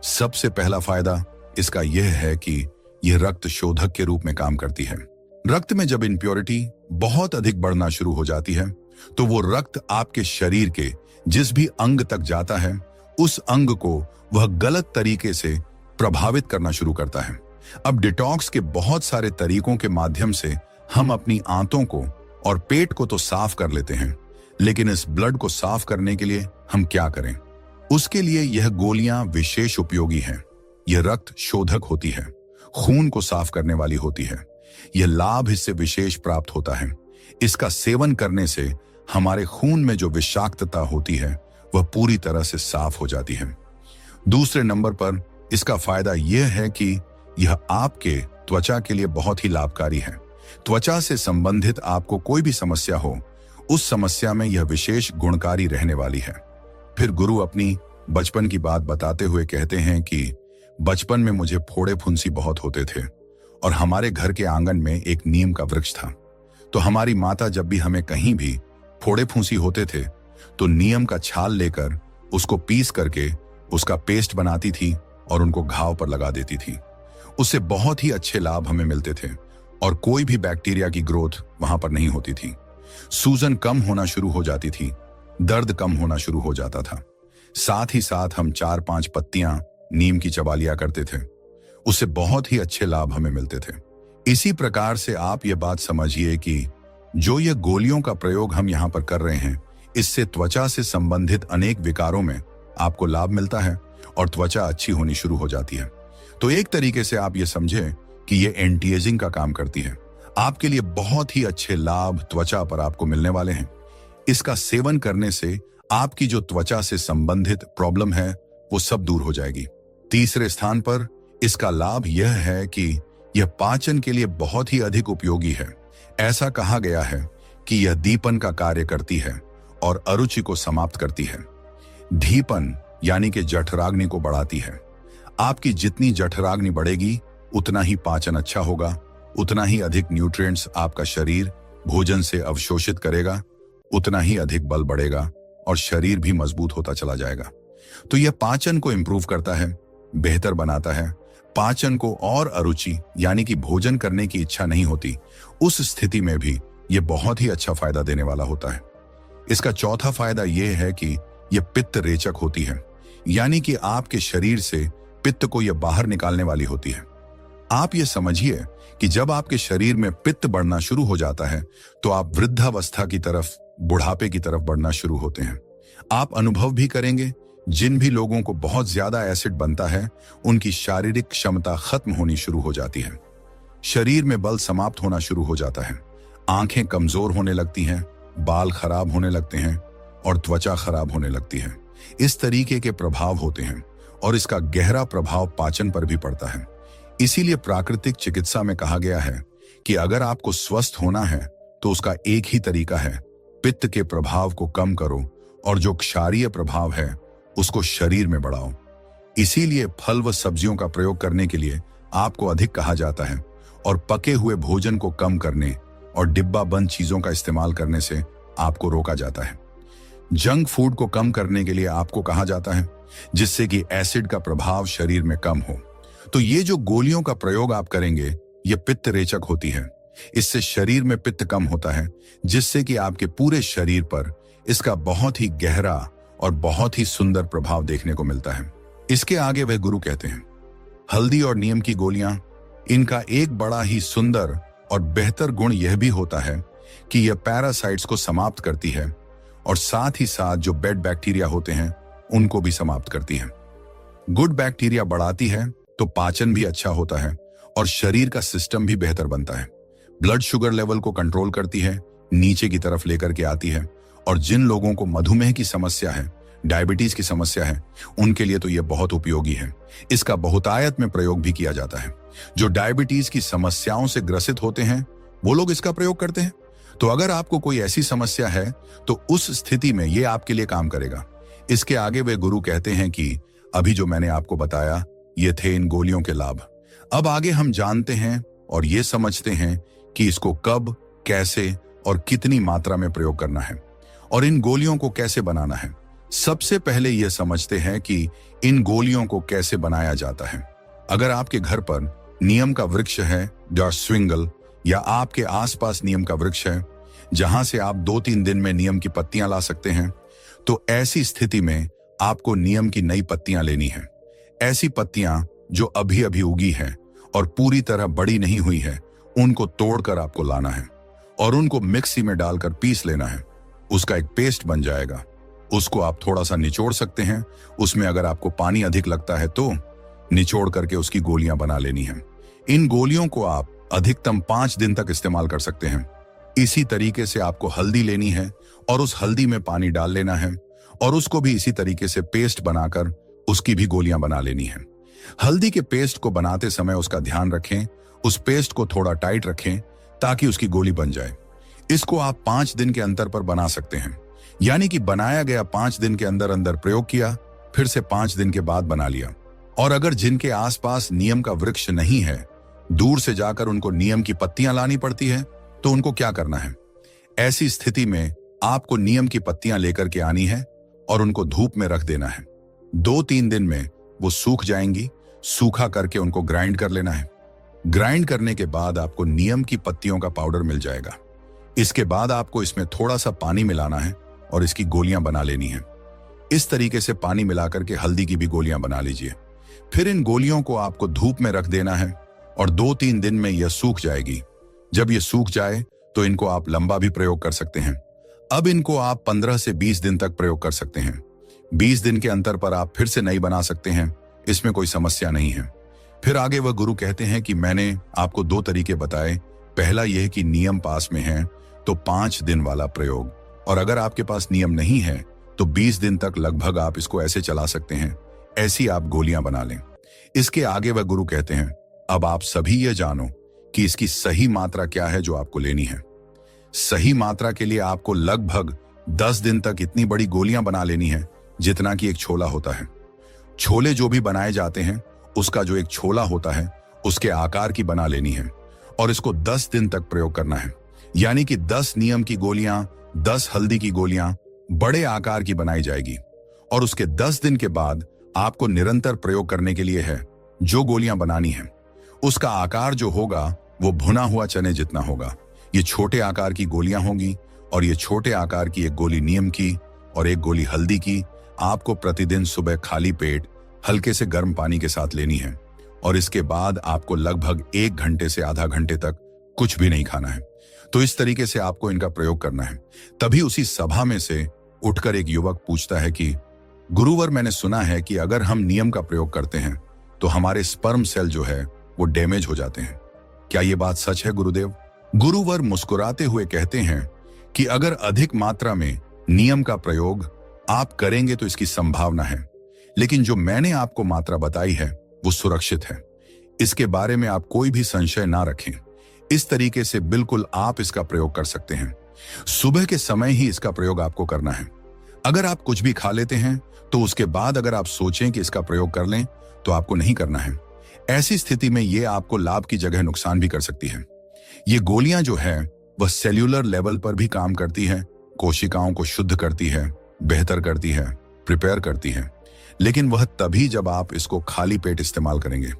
सबसे पहला फायदा इसका यह है कि यह रक्त शोधक के रूप में काम करती है। रक्त में जब इम्प्योरिटी बहुत अधिक बढ़ना शुरू हो जाती है तो वो रक्त आपके शरीर के जिस भी अंग तक जाता है उस अंग को वह गलत तरीके से प्रभावित करना शुरू करता है। अब डिटॉक्स के बहुत सारे तरीकों के माध्यम से हम अपनी आंतों को और पेट को तो साफ कर लेते हैं, लेकिन इस ब्लड को साफ करने के लिए हम क्या करें? उसके लिए यह गोलियां विशेष उपयोगी हैं। यह रक्त शोधक होती है, खून को साफ करने वाली होती है। यह लाभ इससे विशेष प्राप्त होता है। इसका सेवन करने से हमारे खून में जो विषाक्तता होती है वह पूरी तरह से साफ हो जाती है। दूसरे नंबर पर इसका फायदा यह है कि यह आपके त्वचा के लिए बहुत ही लाभकारी है। त्वचा से संबंधित आपको कोई भी समस्या हो, उस समस्या में यह विशेष गुणकारी रहने वाली है। फिर गुरु अपनी बचपन की बात बताते हुए कहते हैं कि बचपन में मुझे फोड़े फुंसी बहुत होते थे और हमारे घर के आंगन में एक नीम का वृक्ष था। तो हमारी माता जब भी हमें कहीं भी फोड़े फुंसी होते थे तो नीम का छाल लेकर उसको पीस करके उसका पेस्ट बनाती थी और उनको घाव पर लगा देती थी। उससे बहुत ही अच्छे लाभ हमें मिलते थे और कोई भी बैक्टीरिया की ग्रोथ वहां पर नहीं होती थी। सूजन कम होना शुरू हो जाती थी, दर्द कम होना शुरू हो जाता था। साथ ही साथ हम 4-5 पत्तियां नीम की चबा लिया करते थे। उससे बहुत ही अच्छे लाभ हमें मिलते थे। इसी प्रकार से आप ये बात समझिए कि जो ये गोलियों का प्रयोग हम यहाँ पर कर रहे हैं, इससे त्वचा से संबंधित अनेक विकारों में आपको लाभ मिलता है और त्वचा अच्छी होनी शुरू हो जाती है। तो एक तरीके से आप ये समझें कि ये एंटी एजिंग का काम करती है। आपके लिए बहुत ही अच्छे लाभ त्वचा पर आपको मिलने वाले हैं। इसका सेवन करने से आपकी जो त्वचा से संबंधित प्रॉब्लम है वो सब दूर हो जाएगी। तीसरे स्थान पर इसका लाभ यह है कि यह पाचन के लिए बहुत ही अधिक उपयोगी है। ऐसा कहा गया है कि यह दीपन का कार्य करती है और अरुचि को समाप्त करती है। दीपन यानी कि जठराग्नि को बढ़ाती है। आपकी जितनी जठराग्नि बढ़ेगी उतना ही पाचन अच्छा होगा, उतना ही अधिक न्यूट्रिएंट्स आपका शरीर भोजन से अवशोषित करेगा, उतना ही अधिक बल बढ़ेगा और शरीर भी मजबूत होता चला जाएगा। तो यह पाचन को इंप्रूव करता है, बेहतर बनाता है। पाचन को और अरुचि यानी कि भोजन करने की इच्छा नहीं होती, उस स्थिति में भी यह बहुत ही अच्छा फायदा देने वाला होता है। इसका चौथा फायदा यह है कि यह पित्त रेचक होती है, यानी कि आपके शरीर से पित्त को यह बाहर निकालने वाली होती है। आप ये समझिए कि जब आपके शरीर में पित्त बढ़ना शुरू हो जाता है तो आप वृद्धावस्था की तरफ, बुढ़ापे की तरफ बढ़ना शुरू होते हैं। आप अनुभव भी करेंगे, जिन भी लोगों को बहुत ज्यादा एसिड बनता है उनकी शारीरिक क्षमता खत्म होनी शुरू हो जाती है। शरीर में बल समाप्त होना शुरू हो जाता है, आंखें कमजोर होने लगती हैं, बाल खराब होने लगते हैं और त्वचा खराब होने लगती है। इस तरीके के प्रभाव होते हैं और इसका गहरा प्रभाव पाचन पर भी पड़ता है। इसीलिए प्राकृतिक चिकित्सा में कहा गया है कि अगर आपको स्वस्थ होना है तो उसका एक ही तरीका है, पित्त के प्रभाव को कम करो और जो क्षारीय प्रभाव है उसको शरीर में बढ़ाओ। इसीलिए फल व सब्जियों का प्रयोग करने के लिए आपको अधिक कहा जाता है और पके हुए भोजन को कम करने और डिब्बा बंद चीजों का इस्तेमाल करने से आपको रोका जाता है। जंक फूड को कम करने के लिए आपको कहा जाता है, जिससे कि एसिड का प्रभाव शरीर में कम हो। तो ये जो गोलियों का प्रयोग आप करेंगे ये पित्त रेचक होती है। इससे शरीर में पित्त कम होता है, जिससे कि आपके पूरे शरीर पर इसका बहुत ही गहरा और बहुत ही सुंदर प्रभाव देखने को मिलता है। इसके आगे वह गुरु कहते हैं, हल्दी और नीम की गोलियां, इनका एक बड़ा ही सुंदर और बेहतर गुण यह भी होता है कि यह पैरासाइट्स को समाप्त करती है और साथ ही साथ जो बैड बैक्टीरिया होते हैं उनको भी समाप्त करती है। गुड बैक्टीरिया बढ़ाती है तो पाचन भी अच्छा होता है और शरीर का सिस्टम भी बेहतर बनता है। ब्लड शुगर लेवल को कंट्रोल करती है, नीचे की तरफ लेकर के आती है और जिन लोगों को मधुमेह की समस्या है, डायबिटीज की समस्या है, उनके लिए तो यह बहुत उपयोगी है। इसका बहुतायत में प्रयोग भी किया जाता है। जो डायबिटीज की समस्याओं से ग्रसित होते हैं वो लोग इसका प्रयोग करते हैं। तो अगर आपको कोई ऐसी समस्या है तो उस स्थिति में यह आपके लिए काम करेगा। इसके आगे वे गुरु कहते हैं कि अभी जो मैंने आपको बताया ये थे इन गोलियों के लाभ। अब आगे हम जानते हैं और ये समझते हैं कि इसको कब, कैसे और कितनी मात्रा में प्रयोग करना है और इन गोलियों को कैसे बनाना है। सबसे पहले यह समझते हैं कि इन गोलियों को कैसे बनाया जाता है। अगर आपके घर पर नीम का वृक्ष है स्विंगल, या आपके आसपास नीम का वृक्ष है जहां से आप 2-3 दिन में नीम की पत्तियां ला सकते हैं, तो ऐसी स्थिति में आपको नीम की नई पत्तियां लेनी है। ऐसी पत्तियां जो अभी अभी उगी है और पूरी तरह बड़ी नहीं हुई है, उनको तोड़कर आपको लाना है और उनको मिक्सी में डालकर पीस लेना है। उसका एक पेस्ट बन जाएगा। उसको आप थोड़ा सा निचोड़ सकते हैं। उसमें अगर आपको पानी अधिक लगता है तो निचोड़ करके उसकी गोलियां बना लेनी है। इन गोलियों को आप अधिकतम 5 दिन तक इस्तेमाल कर सकते हैं। इसी तरीके से आपको हल्दी लेनी है और उस हल्दी में पानी डाल लेना है और उसको भी इसी तरीके से पेस्ट बनाकर उसकी भी गोलियां बना लेनी है। हल्दी के पेस्ट को बनाते समय उसका ध्यान रखें, उस पेस्ट को थोड़ा टाइट रखें ताकि उसकी गोली बन जाए। इसको आप 5 दिन के अंतर पर बना सकते हैं, यानी कि बनाया गया 5 दिन के अंदर अंदर प्रयोग किया, फिर से 5 दिन के बाद बना लिया। और अगर जिनके आसपास नीम का वृक्ष नहीं है, दूर से जाकर उनको नीम की पत्तियां लानी पड़ती है, तो उनको क्या करना है? ऐसी स्थिति में आपको नीम की पत्तियां लेकर के आनी है और उनको धूप में रख देना है। 2-3 दिन में वो सूख जाएंगी। सूखा करके उनको ग्राइंड कर लेना है। ग्राइंड करने के बाद आपको नीम की पत्तियों का पाउडर मिल जाएगा। इसके बाद आपको इसमें थोड़ा सा पानी मिलाना है और इसकी गोलियां बना लेनी है। इस तरीके से पानी मिलाकर के हल्दी की भी गोलियां बना लीजिए। फिर इन गोलियों को आपको धूप में रख देना है और 2-3 दिन में यह सूख जाएगी। जब यह सूख जाए तो इनको आप लंबा भी प्रयोग कर सकते हैं। अब इनको आप 15 से 20 दिन तक प्रयोग कर सकते हैं। 20 दिन के अंतर पर आप फिर से नई बना सकते हैं, इसमें कोई समस्या नहीं है। फिर आगे वह गुरु कहते हैं कि मैंने आपको 2 तरीके बताए। पहला यह कि नियम पास में है तो 5 दिन वाला प्रयोग, और अगर आपके पास नियम नहीं है तो 20 दिन तक लगभग आप इसको ऐसे चला सकते हैं। ऐसी आप गोलियां बना लें। इसके आगे वह गुरु कहते हैं, अब आप सभी ये जानो कि इसकी सही मात्रा क्या है जो आपको लेनी है। सही मात्रा के लिए आपको लगभग 10 दिन तक इतनी बड़ी गोलियां बना लेनी है जितना कि एक छोला होता है। छोले जो भी बनाए जाते हैं उसका जो एक छोला होता है उसके आकार की बना लेनी है और इसको 10 दिन तक प्रयोग करना है। यानी कि 10 नीम की गोलियां, 10 हल्दी की गोलियां बड़े आकार की बनाई जाएगी और उसके 10 दिन के बाद आपको निरंतर प्रयोग करने के लिए है। जो गोलियां बनानी है उसका आकार जो होगा वो भुना हुआ चने जितना होगा। ये छोटे आकार की गोलियां होंगी और ये छोटे आकार की एक गोली नीम की और एक गोली हल्दी की आपको प्रतिदिन सुबह खाली पेट हल्के से गर्म पानी के साथ लेनी है और इसके बाद आपको लगभग 1 घंटे से आधा घंटे तक कुछ भी नहीं खाना है। तो इस तरीके से आपको इनका प्रयोग करना है। तभी उसी सभा में से उठकर एक युवक पूछता है कि गुरुवर, मैंने सुना है कि अगर हम नियम का प्रयोग करते हैं तो हमारे स्पर्म सेल जो है वो डैमेज हो जाते हैं। क्या ये बात सच है गुरुदेव? गुरुवर मुस्कुराते हुए कहते हैं कि अगर अधिक मात्रा में नियम का प्रयोग आप करेंगे तो इसकी संभावना है, लेकिन जो मैंने आपको मात्रा बताई है वो सुरक्षित है। इसके बारे में आप कोई भी संशय ना रखें। इस तरीके से बिल्कुल आप इसका प्रयोग कर सकते हैं। सुबह के समय ही इसका प्रयोग आपको करना है। अगर आप कुछ भी खा लेते हैं तो उसके बाद अगर आप सोचें कि इसका प्रयोग कर लें तो आपको नहीं करना है। ऐसी स्थिति में यह आपको लाभ की जगह नुकसान भी कर सकती है। ये गोलियां जो है वह सेल्यूलर लेवल पर भी काम करती है, कोशिकाओं को शुद्ध करती है, बेहतर करती है, प्रिपेयर करती है, लेकिन वह तभी जब आप इसको खाली पेट इस्तेमाल करेंगे।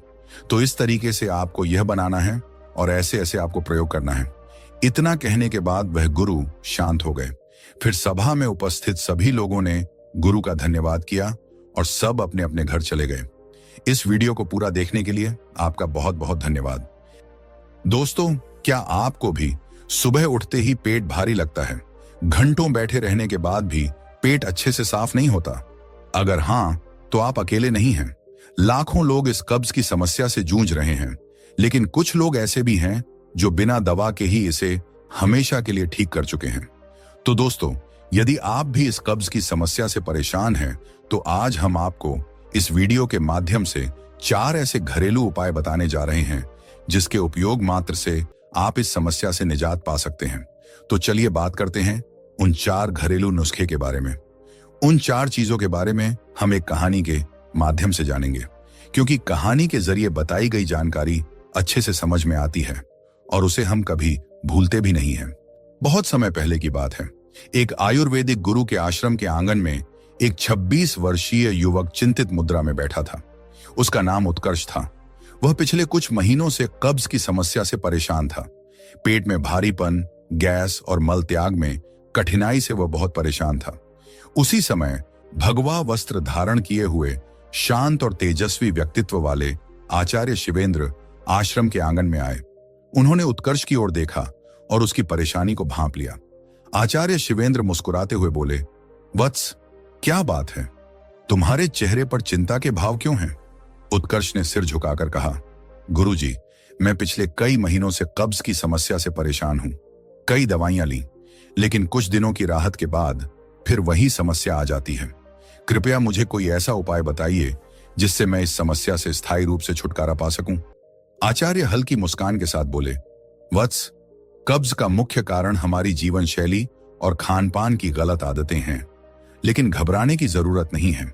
तो इस तरीके से आपको यह बनाना है और ऐसे ऐसे आपको प्रयोग करना है। इतना कहने के बाद वह गुरु शांत हो गए। फिर सभा में उपस्थित सभी लोगों ने गुरु का धन्यवाद किया और सब अपने अपने घर चले गए। इस वीडियो को पूरा देखने के लिए आपका बहुत बहुत धन्यवाद। दोस्तों, क्या आपको भी सुबह उठते ही पेट भारी लगता है? घंटों बैठे रहने के बाद भी पेट अच्छे से साफ नहीं होता? अगर हां, तो आप अकेले नहीं हैं। लाखों लोग इस कब्ज की समस्या से जूझ रहे हैं, लेकिन कुछ लोग ऐसे भी हैं जो बिना दवा के ही इसे हमेशा के लिए ठीक कर चुके हैं। तो दोस्तों, यदि आप भी इस कब्ज की समस्या से परेशान हैं, तो आज हम आपको इस वीडियो के माध्यम से 4 ऐसे घरेलू उपाय बताने जा रहे हैं जिसके उपयोग मात्र से आप इस समस्या से निजात पा सकते हैं। तो चलिए बात करते हैं उन 4 घरेलू नुस्खे के बारे में। उन 4 चीजों के बारे में हम एक कहानी के माध्यम से जानेंगे, क्योंकि कहानी के जरिए बताई गई जानकारी अच्छे से समझ में आती है और उसे हम कभी भूलते भी नहीं हैं। बहुत समय पहले की बात है। एक आयुर्वेदिक गुरु के आश्रम के आंगन में एक 26 वर्षीय युवक चिंतित मुद्रा में बैठा था। उसका नाम उत्कर्ष था। वह पिछले कुछ महीनों से कब्ज की समस्या से परेशान था। पेट में भारीपन, गैस और मल त्याग में कठिनाई से वह बहुत परेशान था। उसी समय भगवा वस्त्र धारण किए हुए शांत और तेजस्वी व्यक्तित्व वाले आचार्य शिवेंद्र आश्रम के आंगन में आए। उन्होंने उत्कर्ष की ओर देखा और उसकी परेशानी को भांप लिया। आचार्य शिवेंद्र मुस्कुराते हुए बोले, वत्स, क्या बात है? तुम्हारे चेहरे पर चिंता के भाव क्यों हैं? उत्कर्ष ने सिर झुकाकर कहा, गुरुजी, मैं पिछले कई महीनों से कब्ज की समस्या से परेशान हूं। कई दवाइयां ली, लेकिन कुछ दिनों की राहत के बाद फिर वही समस्या आ जाती है। कृपया मुझे कोई ऐसा उपाय बताइए जिससे मैं इस समस्या से स्थायी रूप से छुटकारा पा सकूं। आचार्य हल्की मुस्कान के साथ बोले, वत्स, कब्ज का मुख्य कारण हमारी जीवन शैली और खान पान की गलत आदतें हैं, लेकिन घबराने की जरूरत नहीं है।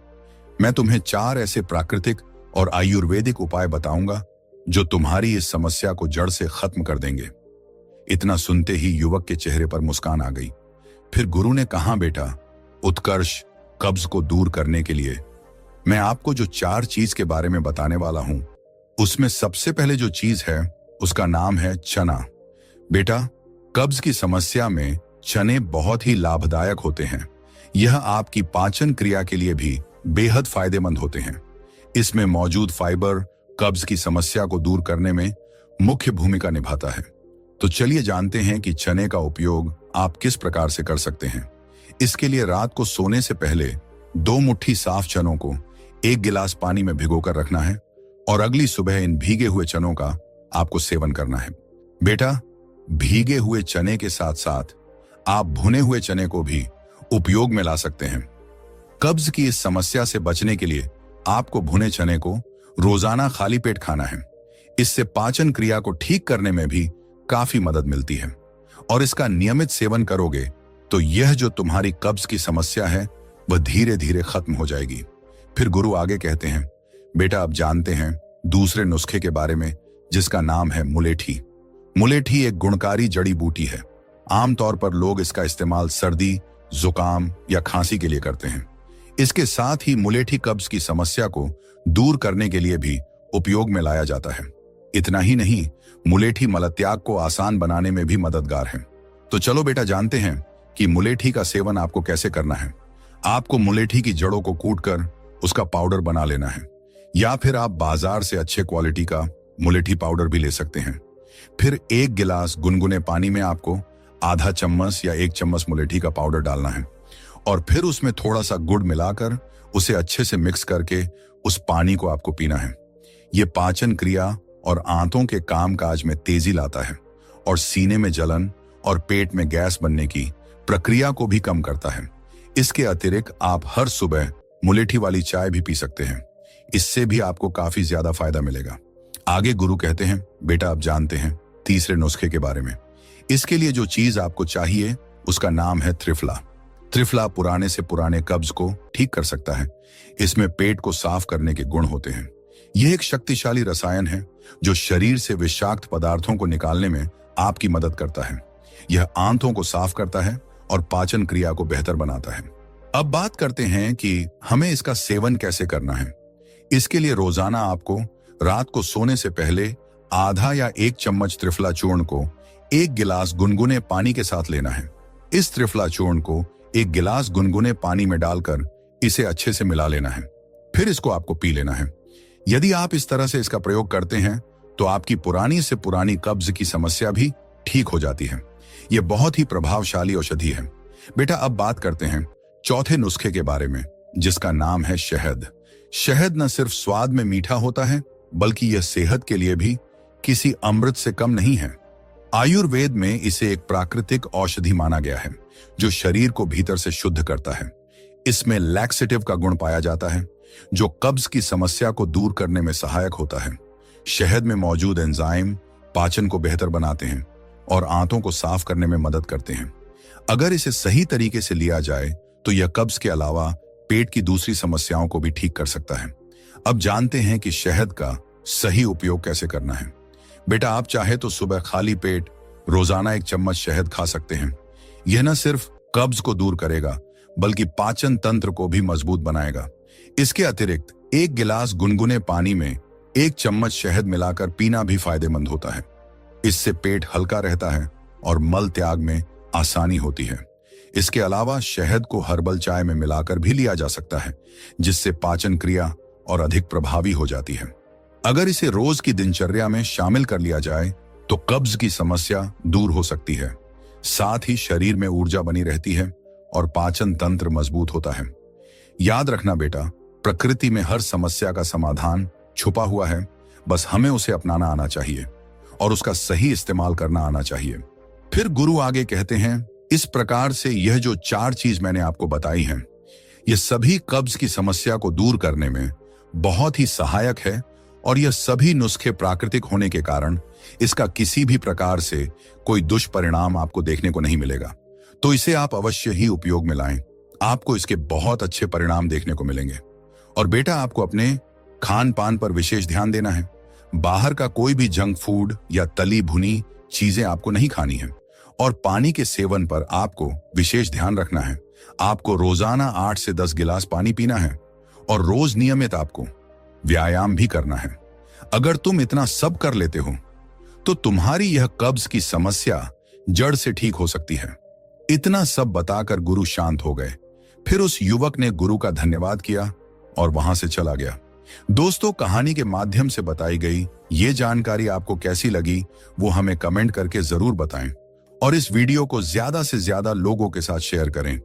मैं तुम्हें 4 ऐसे प्राकृतिक और आयुर्वेदिक उपाय बताऊंगा जो तुम्हारी इस समस्या को जड़ से खत्म कर देंगे। इतना सुनते ही युवक के चेहरे पर मुस्कान आ गई। फिर गुरु ने कहा, बेटा उत्कर्ष, कब्ज को दूर करने के लिए मैं आपको जो 4 चीज के बारे में बताने वाला हूं, उसमें सबसे पहले जो चीज है उसका नाम है चना। बेटा, कब्ज की समस्या में चने बहुत ही लाभदायक होते हैं। यह आपकी पाचन क्रिया के लिए भी बेहद फायदेमंद होते हैं। इसमें मौजूद फाइबर कब्ज की समस्या को दूर करने में मुख्य भूमिका निभाता है। तो चलिए जानते हैं कि चने का उपयोग आप किस प्रकार से कर सकते हैं। इसके लिए रात को सोने से पहले 2 मुट्ठी साफ चनों को 1 गिलास पानी में भिगोकर रखना है और अगली सुबह इन भीगे हुए चनों का आपको सेवन करना है। बेटा, भीगे हुए चने के साथ साथ आप भुने हुए चने को भी उपयोग में ला सकते हैं। कब्ज की इस समस्या से बचने के लिए आपको भुने चने को रोजाना खाली पेट खाना है। इससे पाचन क्रिया को ठीक करने में भी काफी मदद मिलती है और इसका नियमित सेवन करोगे तो यह जो तुम्हारी कब्ज की समस्या है वह धीरे धीरे खत्म हो जाएगी। फिर गुरु आगे कहते हैं, बेटा अब जानते हैं दूसरे नुस्खे के बारे में जिसका नाम है मुलेठी। मुलेठी एक गुणकारी जड़ी बूटी है। आमतौर पर लोग इसका इस्तेमाल सर्दी, जुकाम या खांसी के लिए करते हैं। इसके साथ ही मुलेठी कब्ज की समस्या को दूर करने के लिए भी उपयोग में लाया जाता है। इतना ही नहीं, मुलेठी मलत्याग को आसान बनाने में भी मददगार है। तो चलो बेटा जानते हैं कि मुलेठी का सेवन आपको कैसे करना है। आपको मुलेठी की जड़ों को कूटकर उसका पाउडर बना लेना है, या फिर आप बाजार से अच्छे क्वालिटी का मुलेठी पाउडर भी ले सकते हैं। फिर 1 गिलास गुनगुने पानी में आपको आधा चम्मच या 1 चम्मच मुलेठी का पाउडर डालना है और फिर उसमें थोड़ा सा गुड़ मिलाकर उसे अच्छे से मिक्स करके उस पानी को आपको पीना है। यह पाचन क्रिया और आंतों के कामकाज में तेजी लाता है और सीने में जलन और पेट में गैस बनने की प्रक्रिया को भी कम करता है। इसके अतिरिक्त आप हर सुबह मुलेठी वाली चाय भी पी सकते हैं। इससे भी आपको काफी ज्यादा फायदा मिलेगा। आगे गुरु कहते हैं, बेटा अब जानते हैं तीसरे नुस्खे के बारे में। इसके लिए जो चीज आपको चाहिए उसका नाम है त्रिफला। त्रिफला पुराने से पुराने कब्ज को ठीक कर सकता है। इसमें पेट को साफ करने के गुण होते हैं। यह एक शक्तिशाली रसायन है जो शरीर से विषाक्त पदार्थों को निकालने में आपकी मदद करता है। यह आंतों को साफ करता है और पाचन क्रिया को बेहतर बनाता है। अब बात करते हैं कि हमें इसका सेवन कैसे करना है। इसके लिए रोजाना आपको रात को सोने से पहले आधा या 1 चम्मच त्रिफला चूर्ण को 1 गिलास गुनगुने पानी के साथ लेना है। इस त्रिफला चूर्ण को 1 गिलास गुनगुने पानी में डालकर इसे अच्छे से मिला लेना है। फिर इसको आपको पी लेना है। यदि आप इस तरह से इसका प्रयोग करते हैं तो आपकी पुरानी से पुरानी कब्ज की समस्या भी ठीक हो जाती है। यह बहुत ही प्रभावशाली औषधि है। बेटा अब बात करते हैं चौथे नुस्खे के बारे में जिसका नाम है शहद। शहद न सिर्फ स्वाद में मीठा होता है बल्कि यह सेहत के लिए भी किसी अमृत से कम नहीं है। आयुर्वेद में इसे एक प्राकृतिक औषधि माना गया है जो शरीर को भीतर से शुद्ध करता है। इसमें लैक्सेटिव का गुण पाया जाता है जो कब्ज की समस्या को दूर करने में सहायक होता है। शहद में मौजूद एंजाइम पाचन को बेहतर बनाते हैं और आंतों को साफ करने में मदद करते हैं। अगर इसे सही तरीके से लिया जाए तो यह कब्ज के अलावा पेट की दूसरी समस्याओं को भी ठीक कर सकता है। अब जानते हैं कि शहद का सही उपयोग कैसे करना है। बेटा आप चाहे तो सुबह खाली पेट रोजाना 1 चम्मच शहद खा सकते हैं। यह न सिर्फ कब्ज को दूर करेगा बल्कि पाचन तंत्र को भी मजबूत बनाएगा। इसके अतिरिक्त 1 गिलास गुनगुने पानी में 1 चम्मच शहद मिलाकर पीना भी फायदेमंद होता है। इससे पेट हल्का रहता है और मल त्याग में आसानी होती है। इसके अलावा शहद को हर्बल चाय में मिलाकर भी लिया जा सकता है, जिससे पाचन क्रिया और अधिक प्रभावी हो जाती है। अगर इसे रोज की दिनचर्या में शामिल कर लिया जाए तो कब्ज की समस्या दूर हो सकती है। साथ ही शरीर में ऊर्जा बनी रहती है और पाचन तंत्र मजबूत होता है। याद रखना बेटा, प्रकृति में हर समस्या का समाधान छुपा हुआ है, बस हमें उसे अपनाना आना चाहिए और उसका सही इस्तेमाल करना आना चाहिए। फिर गुरु आगे कहते हैं, इस प्रकार से यह जो 4 चीज मैंने आपको बताई हैं, ये सभी कब्ज की समस्या को दूर करने में बहुत ही सहायक है और यह सभी नुस्खे प्राकृतिक होने के कारण इसका किसी भी प्रकार से कोई दुष्परिणाम आपको देखने को नहीं मिलेगा। तो इसे आप अवश्य ही उपयोग में लाएं, आपको इसके बहुत अच्छे परिणाम देखने को मिलेंगे। और बेटा, आपको अपने खान पान पर विशेष ध्यान देना है। बाहर का कोई भी जंक फूड या तली भुनी चीजें आपको नहीं खानी है और पानी के सेवन पर आपको विशेष ध्यान रखना है। आपको रोजाना 8 से 10 गिलास पानी पीना है और रोज नियमित आपको व्यायाम भी करना है। अगर तुम इतना सब कर लेते हो तो तुम्हारी यह कब्ज की समस्या जड़ से ठीक हो सकती है। इतना सब बताकर गुरु शांत हो गए। फिर उस युवक ने गुरु का धन्यवाद किया और वहां से चला गया। दोस्तों, कहानी के माध्यम से बताई गई ये जानकारी आपको कैसी लगी वो हमें कमेंट करके जरूर बताएं और इस वीडियो को ज्यादा से ज्यादा लोगों के साथ शेयर करें।